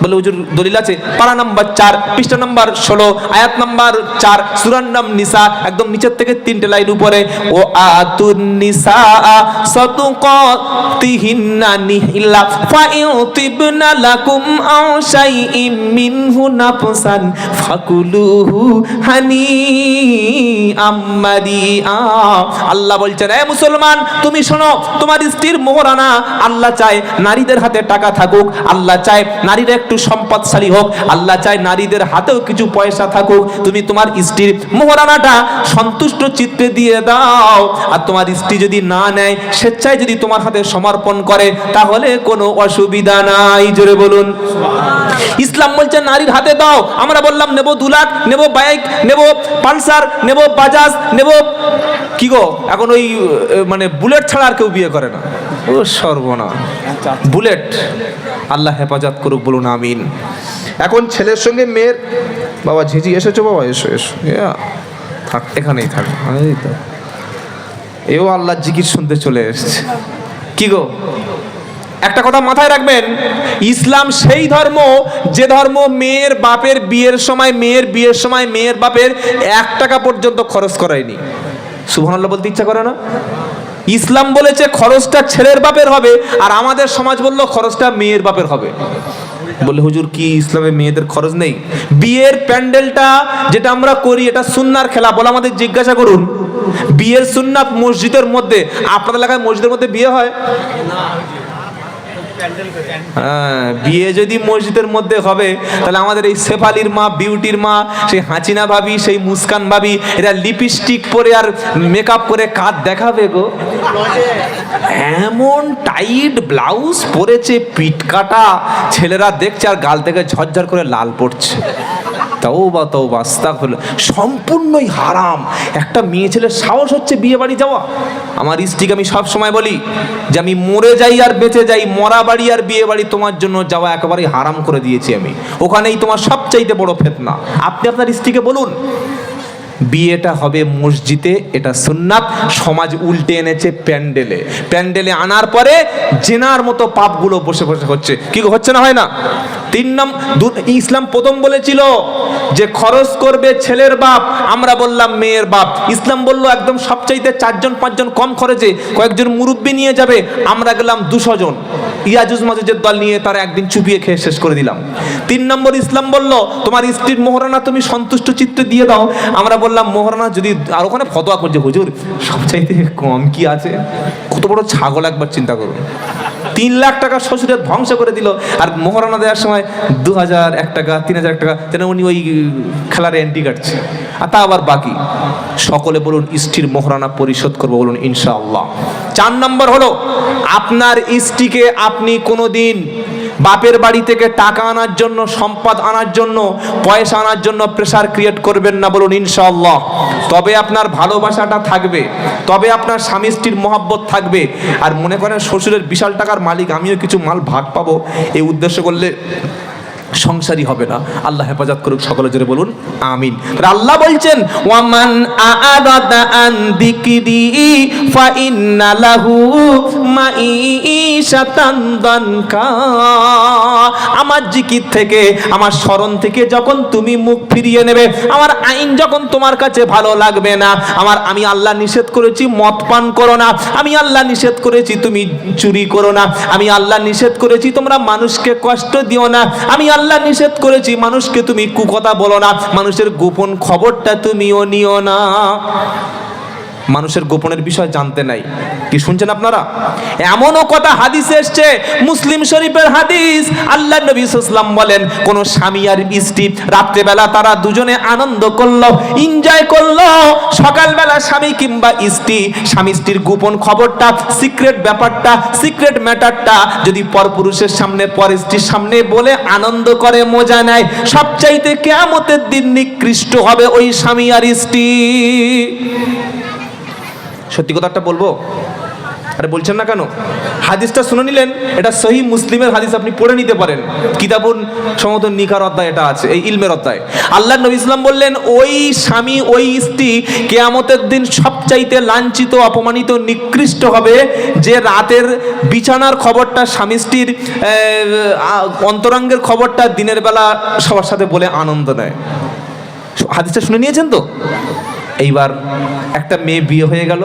S1: বলে হুজুর দলিল আছে? পারা নাম্বার 4 পৃষ্ঠা নাম্বার 16 আয়াত নাম্বার 4 সূরার নাম নিসা, একদম নিচের থেকে 3টে লাইন উপরে, ও আতুন নিসা সাদুকাতিহিন্না নিহিলা ফাইউতিবনা লাকুম আও শাইইম মিনহু নাফসান ফাকুলুহু হানিআম মারিআ। আল্লাহ বলছেন, এ মুসলমান তুমি শোনো, তোমার স্ত্রীর মোহরানা আল্লাহ চায় নারীদের হাতে টাকা থাকুক, আল্লাহ চায় নারীরা একটু সম্পদশালী হোক, আল্লাহ চায় নারীদের হাতেও কিছু পয়সা থাকুক। তুমি তোমার স্ত্রীর মোহরানাটা সন্তুষ্ট চিত্তে দিয়ে দাও। আর তোমার স্ত্রী যদি না নেয়, স্বেচ্ছায় যদি তোমার হাতে সমর্পণ করে, তাহলে কোনো অসুবিধা নাই। জোরে বলুন। ইসলাম বলছে নারীর হাতে দাও। আমরা বললাম নেব 2 লাখ, নেব বাইক, নেব পালসার, নেব বাজাজ, নেব কি গো, এখন ওই মানে বুলেট ছাড়া আর কেউ বিয়ে করে না। ও সর্বনাশ, বুলেট। আল্লাহ হেফাজত করুক, বলুন আমিন। এখন ছেলের সঙ্গে মেয়ের, বাবা ঝিঝি এসেছো, বাবা এসো এসো, থাক এখানেই থাক। এও আল্লাহ জিকির শুনতে চলে এসছে। কি গো, একটা কথা মাথায় রাখবেন, ইসলাম সেই ধর্ম যে ধর্ম মেয়ের বাপের বিয়ের সময়, মেয়ের বাপের 1 টাকা পর্যন্ত খরচ করায়নি। সুবহানাল্লাহ বলতে ইচ্ছা করে না? ইসলাম বলেছে খরচটা ছেলের বাপের হবে, আর আমাদের সমাজ বলল খরচটা মেয়ের বাপের হবে। বলে হুজুর কি ইসলামে মেয়েদের খরচ নেই? বিয়ের প্যান্ডেলটা যেটা আমরা করি এটা সুন্নাহর খেলা। বলে আমাদের জিজ্ঞাসা করুন, বিয়ের সুন্নাত মসজিদের মধ্যে, আপনাদের এলাকায় মসজিদের মধ্যে বিয়ে হয়? হ্যাঁ, বিয়ে যদি মসজিদের মধ্যে হবে, তাহলে আমাদের এই শেফালির মা, বিউটির মা, সেই হাঁচিনা ভাবি, সেই মুস্কান ভাবি, এরা লিপস্টিক পরে আর মেকআপ করে কাঁধ দেখাবে গো। এমন টাইট ব্লাউজ পরেছে, পিট কাটা, ছেলেরা দেখছে আর গাল থেকে ঝরঝর করে লাল পড়ছে। তওবা তওবা আস্তাগফিরুল্লাহ, সম্পূর্ণই হারাম। একটা মেয়ে ছেলের সাহস হচ্ছে বিয়ে বাড়ি যাওয়া। আমার স্ত্রীকে আমি সব সময় বলি যে আমি মরে যাই আর বেঁচে যাই, মরা বাড়ি আর বিয়ে বাড়ি তোমার জন্য যাওয়া একেবারেই হারাম করে দিয়েছি আমি। ওখানেই তোমার সবচাইতে বড় ফিতনা। আপনি আপনার স্ত্রীকে বলুন বিয়েটা হবে মসজিদে, এটা সুন্নাত। সমাজ উল্টে এনেছে প্যান্ডেলে। প্যান্ডেলে আনার পরে জেনার মতো পাপগুলো বসে বসে হচ্ছে। কি হচ্ছে না, হয় না? 3 নম্বর, ইসলাম প্রথম বলেছিল যে খরচ করবে ছেলের বাপ, আমরা বললাম মেয়ের বাপ। ইসলাম বললো একদম সবচাইতে 4 জন 5 জন কম খরচে কয়েকজন মুরব্বী নিয়ে যাবে। আমরা গেলাম 200 জন, ইয়াজুজ মাজুজের দল নিয়ে, তারা একদিন চুপিয়ে খেয়ে শেষ করে দিলাম। 3 নম্বর, ইসলাম বললো তোমার স্ত্রীর মোহরানা তুমি সন্তুষ্ট চিত্তে দিয়ে দাও। আমরা বললাম মোহরানা যদি, আর ওখানে ফতোয়া করছে হুজুর সবচাইতে কম কি আছে? কত বড় ছাগল, একবার চিন্তা করুন। 3 লাখ টাকা শ্বশুরের ধ্বংস করে দিল, আর মোহরানা দেওয়ার সময় 2001 টাকা 3000 টাকা, যেন উনি ওই খেলার এন্ট্রি কাটছে, আর তা আবার বাকি। সকলে বলুন স্ত্রীর মোহরানা পরিশোধ করবো, বলুন ইনশাআল্লাহ। 4 নম্বর হলো আপনার স্ত্রীকে আপনি কোনোদিন বাপের বাড়ি থেকে টাকা আনার জন্য, সম্পদ আনার জন্য, পয়সা আনার জন্য প্রেসার ক্রিয়েট করবেন না, বলুন ইনশাআল্লাহ। তবে আপনার ভালোবাসাটা থাকবে, তবে আপনার স্বামী স্ত্রীর মহব্বত থাকবে। আর মনে করেন শ্বশুরের বিশাল টাকার মালিক, আমিও কিছু মাল ভাগ পাবো, এই উদ্দেশ্য করলে সংসারী হবে না। আল্লাহ হেফাজত করুক, সকলে জোরে বলুন আমিন। আল্লাহ বলছেন ওয়ামান আ'রাদা আন যিকরি ফা ইন্না লাহু মাঈশাতান দানকা। আমার জিকির থেকে, আমার স্মরণ থেকে যখন তুমি মুখ ফিরিয়ে নেবে, আমার আইন যখন তোমার কাছে ভালো লাগবে না, আমি আল্লাহ নিষেধ করেছি মদ পান করো না, আমি আল্লাহ নিষেধ করেছি তুমি চুরি করো না, আমি আল্লাহ নিষেধ করেছি তোমরা মানুষকে কষ্ট দিও না, আমি আল্লাহ নিষেধ করেছি মানুষকে তুমি কুকথা বলো না, মানুষের গোপন খবরটা তুমিও নিও না। মানুষের গোপনের বিষয় জানতে নাই। কি শুনছেন আপনারা? এমনও কথা হাদিসে এসছে, মুসলিম শরীফের হাদিস, আল্লাহ নবী সাল্লাল্লাহু আলাইহি ওয়াসাল্লাম বলেন, কোন স্বামী আর স্ত্রী রাত্রেবেলা তারা দুজনে আনন্দ করলো, এনজয় করলো, সকালবেলা স্বামী কিংবা স্ত্রী, স্বামী স্ত্রীর গোপন খবরটা, সিক্রেট ব্যাপারটা, সিক্রেট ম্যাটারটা যদি পরপুরুষের সামনে, পর স্ত্রীর সামনে বলে আনন্দ করে, মজা নেয়, সবচাইতে কিয়ামতের দিন নিকৃষ্ট হবে ওই স্বামী আর স্ত্রী। সত্যি কথাটা বলবো? আরে বলছেন না কেন? হাদিসটা শুনে নিলেন, এটা সহিহ মুসলিমের হাদিস, আপনি পড়ে নিতে পারেন, কিতাবুন সম্ভবত নিকার অধ্যায় এটা আছে, এই ইলমের অধ্যায়। আল্লাহ নবী ইসলাম বললেন, ওই স্বামী ওই স্ত্রী কিয়ামতের দিন সবচাইতে লাঞ্ছিত, অপমানিত, নিকৃষ্ট হবে যে রাতের বিছানার খবরটা, স্বামী স্ত্রীর অন্তরঙ্গের খবরটা দিনের বেলা সবার সাথে বলে আনন্দ নেয়। হাদিসটা শুনে নিয়েছেন তো? এইবার একটা মেয়ে বিয়ে হয়ে গেল,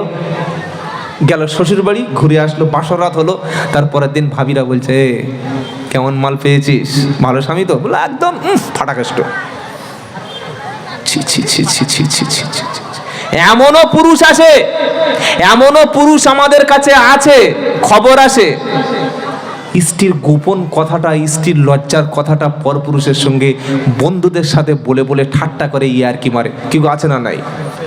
S1: শ্বশুর বাড়ি, ঘুরে আসলো, বাসর রাত হলো, তারপরের দিন ভাবিরা বলছে, কেমন মাল পেয়েছিস, ভালো স্বামী তো? বলে একদম ফাটাকেষ্ট। এমনও পুরুষ আছে, এমনও পুরুষ আমাদের কাছে আছে, খবর আসে, স্ত্রীর গোপন কথাটা, স্ত্রীর লজ্জার কথাটা পরপুরুষের সঙ্গে বন্ধুদের সাথে বলে বলে ঠাট্টা করে, ইয়ারকি মারে। কেউ আছে না? নাই।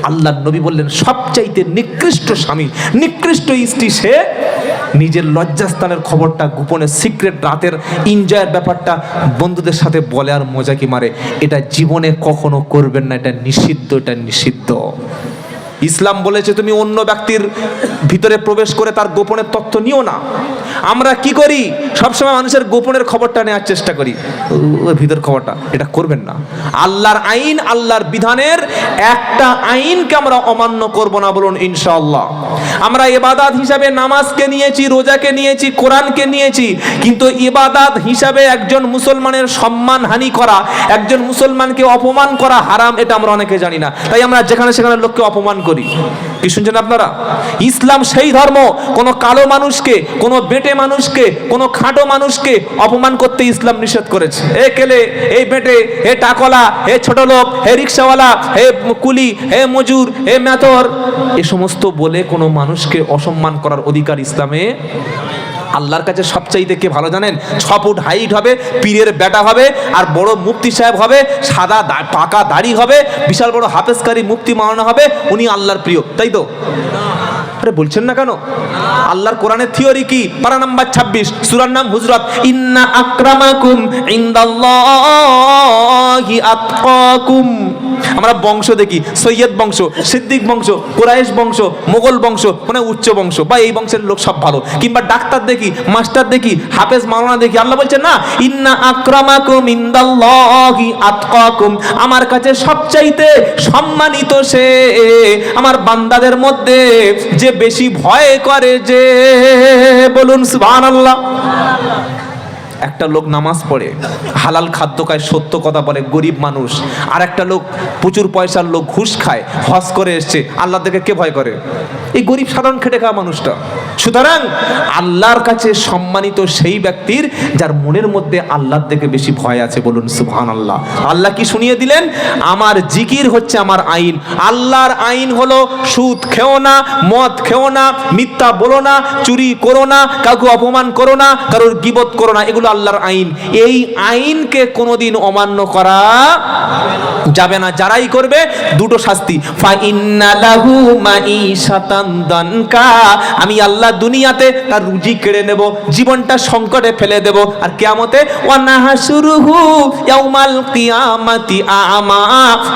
S1: আল্লাহ নবী বললেন, সবচাইতে নিকৃষ্ট স্বামী, নিকৃষ্ট স্ত্রী সে নিজের লজ্জাস্থানের খবরটা, গোপনে সিক্রেট রাতের এনজয়ের ব্যাপারটা বন্ধুদের সাথে বলে আর মজা কি মারে। এটা জীবনে কখনো করবেন না, এটা নিষিদ্ধ, এটা নিষিদ্ধ। ইসলাম বলেছে তুমি অন্য ব্যক্তির ভিতরে প্রবেশ করে তার গোপনের তথ্য নিও না। আমরা কি করি? সবসময় মানুষের গোপনের খবরটা নেওয়ার চেষ্টা করি, ওই ভিতর খবরটা। এটা করবেন না। আল্লাহর আইন, আল্লাহর বিধানের একটা আইনকে আমরা অমান্য করব না, বলুন ইনশাআল্লাহ। আমরা ইবাদত হিসাবে নামাজকে নিয়েছি, রোজাকে নিয়েছি, কোরআনকে নিয়েছি, কিন্তু ইবাদত হিসাবে একজন মুসলমানের সম্মান হানি করা, একজন মুসলমানকে অপমান করা হারাম, এটা আমরা অনেকে জানি না। তাই আমরা যেখানে সেখানে লোককে অপমান করি। কি শুনছেন আপনারা? ইসলাম সেই ধর্ম, কোন কালো মানুষকে, কোন বেটে মানুষকে, কোন খাটো মানুষকে অপমান করতে ইসলাম নিষেধ করেছে। এ কেলে, এই বেটে, হে টাকলা, হে ছোট লোক, হে রিক্সাওয়ালা, হে কুলি, হে মজুর, হে মেথর, এ সমস্ত বলে কোনো মানুষকে অসম্মান করার অধিকার ইসলামে। আল্লাহর কাছে সবচাইতে কে ভালো জানেন? 6 ফুট হাইট হবে, পীরের বেটা হবে, আর বড় মুফতি সাহেব হবে, সাদা পাকা দাড়ি হবে, বিশাল বড় হাফেজকারী মুফতি মাওলানা হবে, উনি আল্লাহর প্রিয়, তাই তো? আরে বলছেন না কেন? আল্লাহর কোরআনের থিওরি কি? পারা নাম্বার 26, সূরার নাম হুজরাত। ইন্না আকরামাকুম ইনদাল্লাহি আতকাকুম। আমরা বংশ দেখি, সৈয়দ বংশ, সিদ্দিক বংশ, কুরাইশ বংশ, মোগল বংশ, মানে উচ্চ বংশ, বা এই বংশের লোক সব ভালো। কিংবা ডাক্তার দেখি, মাস্টার দেখি, হাফেজ মাওলানা দেখি। আল্লাহ বলছেন না, ইন্না আকরামাকুম ইনদাল্লাহি আতকাকুম, আমার কাছে সবচাইতে সম্মানিত সে আমার বান্দাদের মধ্যে যে বেশি ভয় করে, যে, বলুন সুবহানাল্লাহ। একটা লোক নামাজ পড়ে, হালাল খাদ্য খায়, সত্য কথা বলে, গরিব মানুষ। আর একটা লোক প্রচুর পয়সার লোক, ঘুষ খায়, হজ করে এসছে, আল্লাহ থেকে কে ভয় করে? এই গরিব সাধারণ খেটে খাওয়া মানুষটা। সুতরাং আল্লাহর কাছে সম্মানিত সেই ব্যক্তির যার মনের মধ্যে আল্লাহর থেকে বেশি ভয় আছে, বলুন সুবহানাল্লাহ। আল্লাহ কি শুনিয়ে দিলেন? আমার জিকির হচ্ছে আমার আইন। আল্লাহর আইন হলো সুদ খেও না, মদ খেও না, মিথ্যা বলো না, চুরি করো না, কাউকে অপমান করো না, কারোর গীবত করো না, এগুলো আল্লাহর আইন। এই আইনকে কোনোদিন অমান্য করা যাবে না। যারাই করবে দুটো শাস্তি। ফা ইন্না লাহু মাঈশাতান দানকা, আমি আল্লাহ দুনিয়াতে তার রুজি কেড়ে নেব, জীবনটা সংকটে ফেলে দেব, আর কিয়ামতে ওয়া নাহশুরুহু ইয়াউমাল কিয়ামাতি আ'মা,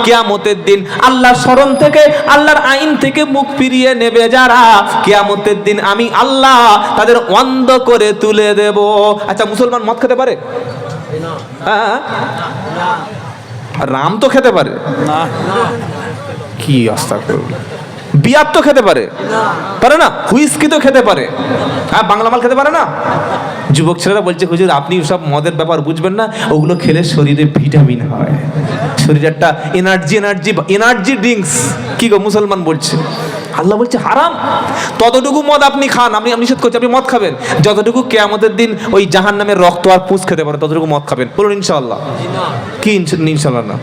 S1: কিয়ামতের দিন আল্লাহর শরণ থেকে, আল্লাহর আইন থেকে মুখ ফিরিয়ে নেবে যারা, কিয়ামতের দিন আমি আল্লাহ তাদের অন্ধ করে তুলে দেব। আচ্ছা, মুসলমান মদ খেতে পারে? হ্যাঁ, রাম তো খেতে পারে, কি আস্থা করবে, বিয়ার তো খেতে পারে, পারে না? হুইস্কি তো খেতে পারে, হ্যাঁ, বাংলা মাল খেতে পারে না? যুবক ছেলেরা বলছে হুজুর আপনি সব মদের ব্যাপার বুঝবেন না, ওগুলো খেলে শরীরে ভিটামিন হয়, শরীরে একটা এনার্জি ড্রিঙ্কস। কি গো মুসলমান বলছে, আল্লাহ বলছে হারাম। ততটুকু মদ আপনি খান, আমি নিষেধ করছি, আপনি মদ খাবেন যতটুকু কিয়ামতের দিন ওই জাহান্নামের রক্ত আর পুঁজ খেতে পারে, ততটুকু মদ খাবেন। বলুন ইনশাআল্লাহ। কি ইনশাআল্লাহ না?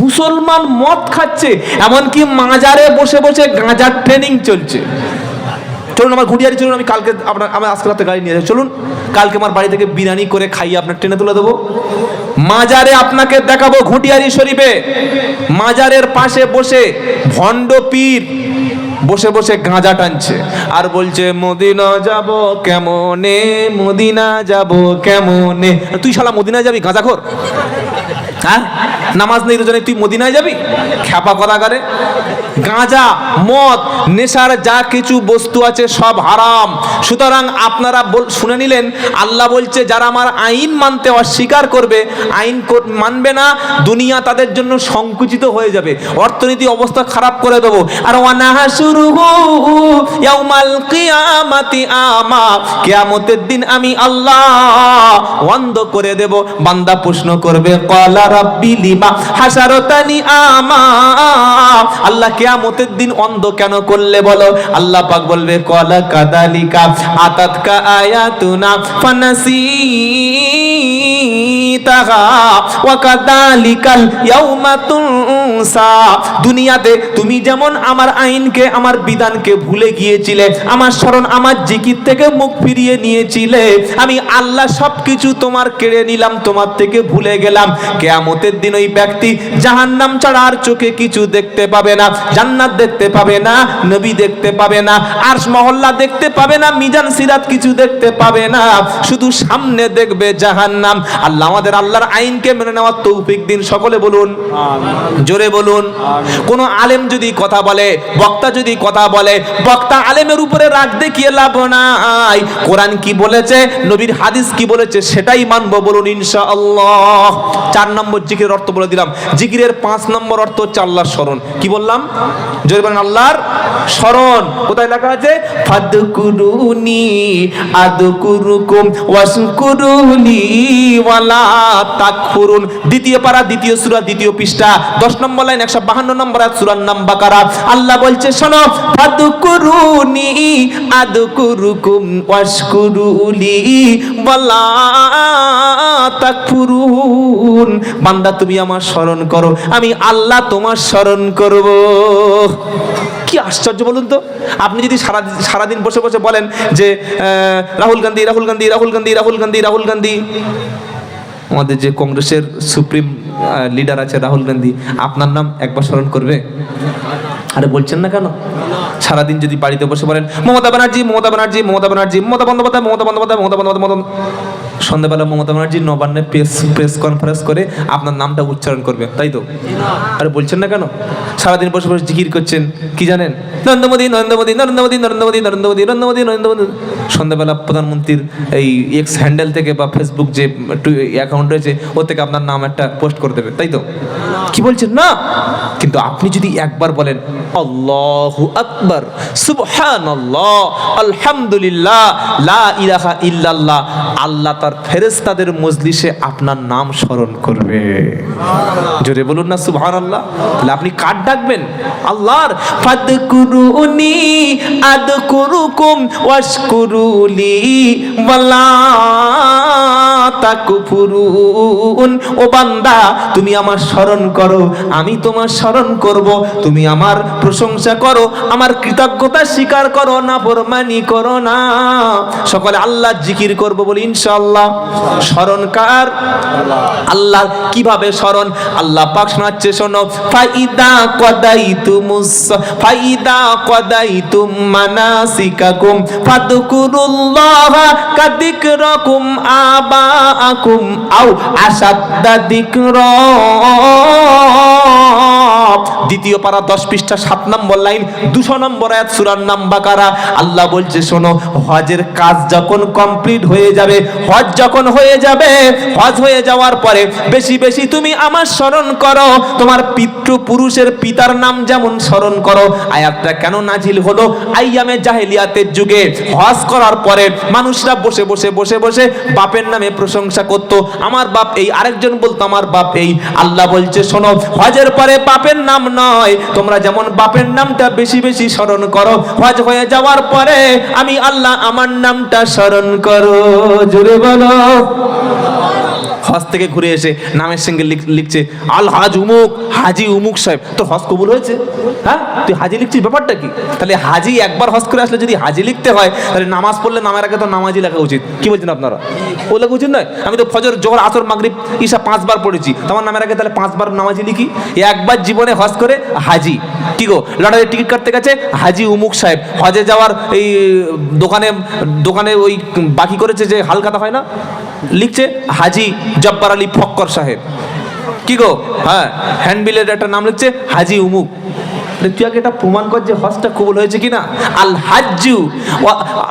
S1: মুসলমান মদ খাচ্ছে, এমনকি মাজারে বসে বসে গাঁজার ট্রেনিং চলছে। চলুন আমার ঘুটিয়ারি, চলুন আমি কালকে আমি আজকে রাতে গাড়ি নিয়ে যাই, চলুন কালকে আমার বাড়ি থেকে বিরিয়ানি করে খাইয়ে আপনার ট্রেনে তুলে দেবো। মাজারে আপনাকে দেখাবো, ঘুটিয়ারি শরীফে মাজারের পাশে বসে ভণ্ড পীর বসে বসে গাঁজা টানছে আর বলছে মদিনা যাব কেমনে, মদিনা যাব কেমনে। তুই শালা মদিনা যাবি গাঁজাখোর? হ্যাঁ, নামাজ নেই রোজা নেই, তুই মদিনায় যাবি? খ্যাপা কথা করে। গাঁজা, মদ, নেশার যা কিছু বস্তু আছে সব হারাম। সুতরাং আপনারা শুনে নিলেন, আল্লাহ বলছে যারা আমার আইন মানতে অস্বীকার করবে, আইন মানবে না, দুনিয়া তাদের জন্য সংকুচিত হয়ে যাবে, অর্থনীতি অবস্থা খারাপ করে দেবো। আর ওয়ানাহাসুরুহু ইয়াউমাল কিয়ামাতি আমা, কিয়ামতের দিন আমি আল্লাহ অন্ধ করে দেব। বান্দা প্রশ্ন করবে ক্বালা রাব্বি লিমা হাসারতানি আমা, আল্লাহ কিয়ামতের দিন অন্ধ কেন করলে বলো? আল্লাহ পাক বলবে ক্বালা কাযালিকা আতাতকা আয়াতুনা ফানাসিতাহা ওয়া কাযালিকাল ইয়াউমা তুনসা। দুনিয়াতে তুমি যেমন আমার আইনকে, আমার বিধানকে ভুলে গিয়েছিলে, আমার স্মরণ, আমার জিকির থেকে মুখ ফিরিয়ে নিয়েছিলে, আমি আল্লাহ সবকিছু তোমার কেড়ে নিলাম, তোমার থেকে ভুলে গেলাম। কিয়ামতের দিন ওই ব্যক্তি জাহান্নাম ছাড়া আর চোখে কিছু দেখতে পাবে না, জান্নাত দেখতে পাবে না, নবী দেখতে পাবে না, আরশ মহল্লা দেখতে পাবে না, মিজান সিরাত কিছু দেখতে পাবে না, শুধু সামনে দেখবে জাহান্নাম। আল্লাহ আমাদের আল্লাহর আইনকে মেনে নেওয়ার তৌফিক দিন। সকলে বলুন আমিন, জোরে বলুন আমিন। কোন আলেম যদি কথা বলে, বক্তা যদি কথা বলে, বক্তা আলেমের উপরে রাগ দেখিয়ে লাভ নাই। কোরআন কি বলেছে, নবীর হাদিস কি বলেছে সেটাই মানবো। বলুন ইনশাআল্লাহ। 4 নম্বর জিকিরের অর্থ বলে দিলাম। জিকিরের 5 নম্বর অর্থ হচ্ছে আল্লাহর স্মরণ। কি বললাম? জোরে বলেন আল্লাহর স্মরণ। কোথায় লেখা আছে? ফাদকুরুনি আদকুরুকুম ওয়াশকুরুলি ওয়ালা তাকফুরুন। দ্বিতীয় পারা, দ্বিতীয় সূরা, দ্বিতীয় পৃষ্ঠা, 10 নম্বর লাইন, 152 নম্বর আয়াত, সূরার নাম বাকারা। আল্লাহ বলছে শোনো, ফাদকুরুনি আদকুরুকুম ওয়াশকুরুলি ওয়ালা তাকফুরুন। বান্দা তুমি আমার স্মরণ করো, আমি আল্লাহ তোমার স্মরণ করব। কি আশ্চর্য বলুন তো। আপনি যদি সারাদিন বসে বসে বলেন যে রাহুল গান্ধী, রাহুল গান্ধী, রাহুল গান্ধী, রাহুল গান্ধী, রাহুল গান্ধী, আমাদের যে কংগ্রেসের সুপ্রিম লিডার আছে রাহুল গান্ধী, আপনার নাম একবার স্মরণ করবে? আরে বলছেন না কেন? সারাদিন যদি বাড়িতে বসে বলেন মমতা ব্যানার্জি, মমতা ব্যানার্জি, মমতা ব্যানার্জি, মমতা বন্দ্যোপাধ্যায়, মমতা বন্দ্যোপাধ্যায়, মমতা বন্দ্যোপাধ্যায়, সন্ধ্যাবেলা মমতা ব্যানার্জি নবান্নে প্রেস কনফারেন্স করে আপনার নামটা উচ্চারণ করবে, তাই তো? আরে বলছেন না কেন? সারাদিন বসে বসে জিকির করছেন, কি জানেন? নরেন্দ্র মোদী, নরেন্দ্র মোদী, নরেন্দ্র মোদী, নরেন্দ্র মোদী, নরেন্দ্র মোদী, নরেন্দ্র মোদী, নরেন্দ্র মোদী। সন্ধ্যাবেলা প্রধানমন্ত্রীর এই এক্স হ্যান্ডেল থেকে বা ফেসবুক যে অ্যাকাউন্ট রয়েছে ওর থেকে আপনার নাম একটা পোস্ট করে দেবে, তাই তো? কি বলছেন না? কিন্তু আপনি যদি একবার বলেন আল্লাহু আকবার, সুবহানাল্লাহ, আলহামদুলিল্লাহ, লা ইলাহা ইল্লাল্লাহ, আল্লাহ তার ফেরেশতাদের মজলিসে আপনার নাম স্মরণ করবে। জোরে বলুন না সুবহানাল্লাহ। তাহলে আপনি কার ডাকবেন? আল্লাহর। ফাদকুরুনি আদকুরুকুম ওয়াশকুরুলি ওয়ালা তাকফুরুন। ও বান্দা তুমি আমার স্মরণ করো, আমি তোমার স্মরণ করব। তুমি আমার প্রশংসা করো, আমার কৃতজ্ঞতা স্বীকার করো, না ফরমানি করো না। সকলে আল্লাহ জিকির করব বলি ইনশাআল্লাহ। স্মরণ কার? আল্লাহ। কিভাবে স্মরণ? আল্লাহ পাক শোনাচ্ছে, শোনো, ফাইদা কদাইতুম মানাসিকাকুম ফাদকুরুল্লাহ কাযিকরাকুম আবাআকুম আও আশাদ্দা যিকরা। দ্বিতীয় পারা 10 পৃষ্ঠা 7 নম্বর লাইন 200 নম্বর আয়াত সূরার নাম বাকারা। আল্লাহ বলছে শোনো, হজের কাজ যখন কমপ্লিট হয়ে যাবে, হজ যখন হয়ে যাবে, হজ হয়ে যাওয়ার পরে বেশি বেশি তুমি আমার স্মরণ করো, তোমার পিতৃপুরুষের পিতার নাম যেমন স্মরণ করো। আয়াতটা কেন নাজিল হলো? আইয়ামে জাহেলিয়াতের যুগে হজ করার পরে মানুষরা বসে বসে বসে বসে বাপের নামে প্রশংসা করত, আমার বাপ এই, আরেকজন বলতো আমার বাপ এই। আল্লাহ বলছে শোনো, হজের পরে বাপের নাম নয়, তোমরা যেমন বাপের নামটা বেশি বেশি স্মরণ করো, হজ হয়ে যাওয়ার পরে আমি আল্লাহ আমার নামটা স্মরণ করো। জোরে বলো। হজ থেকে ঘুরে এসে নামের সঙ্গে লিখছে আল হাজ উমুক, হাজি উমুক সাহেব। তোর হজ কবুল হয়েছে? হ্যাঁ, তুই হাজি লিখছিস, ব্যাপারটা কি? তাহলে হাজি একবার হজ করে আসলে যদি হাজি লিখতে হয়, তাহলে নামাজ পড়লে নামের আগে তো নামাজি লেখা উচিত। কি বলছেন আপনারা? ও লেখা উচিত নয়? আমি তো ফজর, জোহর, আসর, মাগরিব, ঈশা 5 বার পড়েছি, তোমার নামের আগে তাহলে 5 বার নামাজি লিখি। একবার জীবনে হজ করে হাজি, কি গো, লটারির টিকিট কাটতে গেছে হাজি উমুক সাহেব। হজে যাওয়ার এই দোকানে ওই বাকি করেছে যে হালখাতা হয় না, লিখছে হাজি জব্বার আলী ফক্কর সাহেব, কি গো, হ্যাঁ, হ্যান্ডবিলের একটা নাম লিখছে হাজি উমুক। তুই আগে এটা প্রমাণ কর যে হজটা কবুল হয়েছে কিনা। আল হাজ্জু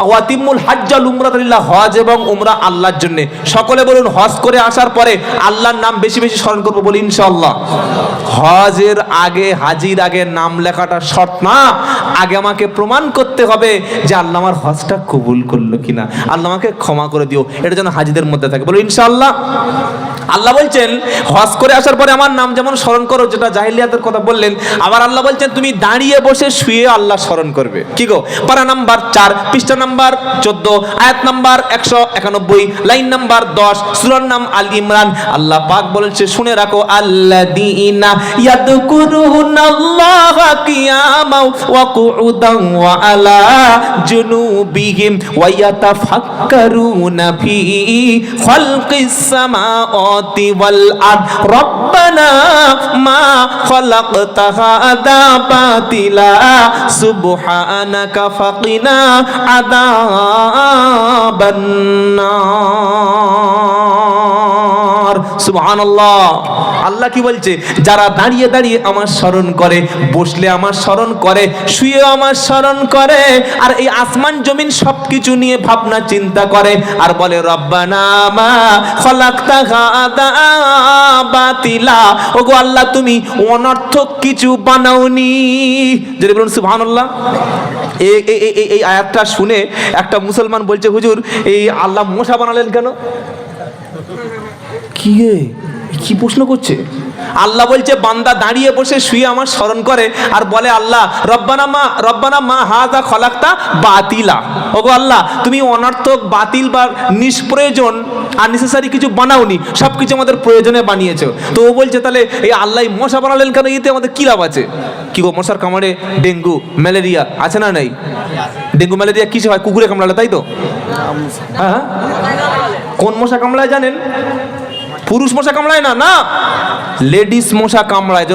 S1: ওয়াতিমুল হাজ্জাল উমরাত লিল্লাহ, হজ এবং উমরা আল্লাহর জন্য। সকলে বলুন, হজ করে আসার পরে আল্লাহর নাম বেশি বেশি স্মরণ করবো, বলি ইনশাআল্লাহ। হজের আগে, হাজির আগে নাম লেখাটা শর্ত না, আগে আমাকে প্রমাণ করতে হবে যে আল্লাহ আমার হজটা কবুল করলো কিনা, আল্লাহ আমাকে ক্ষমা করে দিও। এটা যেন হাজিদের মধ্যে থাকে, বলো ইনশাআল্লাহ। আল্লাহ বলছেন হজ করে আসার পরে আমার নাম যেমন স্মরণ করো, যেটা জাহেলিয়াতের কথা বললেন। আবার আল্লাহ বলছেন তুমি দাঁড়িয়ে বসে শুয়ে আল্লাহ স্মরণ করবে। কি গো, পারা নাম্বার 4, পৃষ্ঠা নাম্বার 14, আয়াত নাম্বার 191, লাইন নাম্বার 10, সূরার নাম আল ইমরান। আল্লাহ পাক বলেছে শুনে রাখো, আল্লাযীনা ইয়াযকুরুনাল্লাহা কিয়ামান ওয়া কুউদান ওয়া আলা জুনুবিহিম ওয়া ইয়াতাফাক্কারুনা ফি খালকিস সামাওয়াতি ওয়াল আরদ রব্বানা মা খালাকতা হাযা বাতিলা সুবহানাকা ফাকিনা আযাবান নার। সুবহানাল্লাহ। আল্লাহ কি বলছে? যারা দাঁড়িয়ে দাঁড়িয়ে আমার স্মরণ করে, বসলে আমার স্মরণ করে, শুয়ে আমার স্মরণ করে, আর এই আসমান জমিন সবকিছু নিয়ে ভাবনা চিন্তা করে, আর বলে রব্বানা মা খালাকতা হাযা বাতিলা, ওগো আল্লাহ তুমি অনর্থক কিছু বানাওনি। যদি বলুন সুবহানাল্লাহ। এই আয়াতটা শুনে একটা মুসলমান বলছে, হুজুর এই আল্লাহ মশা বানালেন কেন? কি প্রশ্ন করছে? আল্লাহ বলছে বান্দা দাঁড়িয়ে বসে শুয়ে আমার স্মরণ করে আর বলে আল্লাহ রব্বানা মা হাযা খালাকতা বাতিলা, ওগো আল্লাহ তুমি অনর্থক, বাতিল বা নিষ্প্রয়োজন আননেসেসারি কিছু বানাওনি, সব কিছু আমাদের প্রয়োজনে বানিয়েছো। তো ও বলছে তাহলে এই আল্লাহ মশা বানালেন কেন? এতে আমাদের কি লাভ আছে? কি গো, মশার কামড়ে ডেঙ্গু ম্যালেরিয়া আছে না নেই? ডেঙ্গু ম্যালেরিয়া কিসে হয়? কুকুরে কামড়ালে, তাই তো? হ্যাঁ, কোন মশা কামড়ায় জানেন? পুরুষ মশা কামড়ায় না, লেডিস মশা কামড়ায়।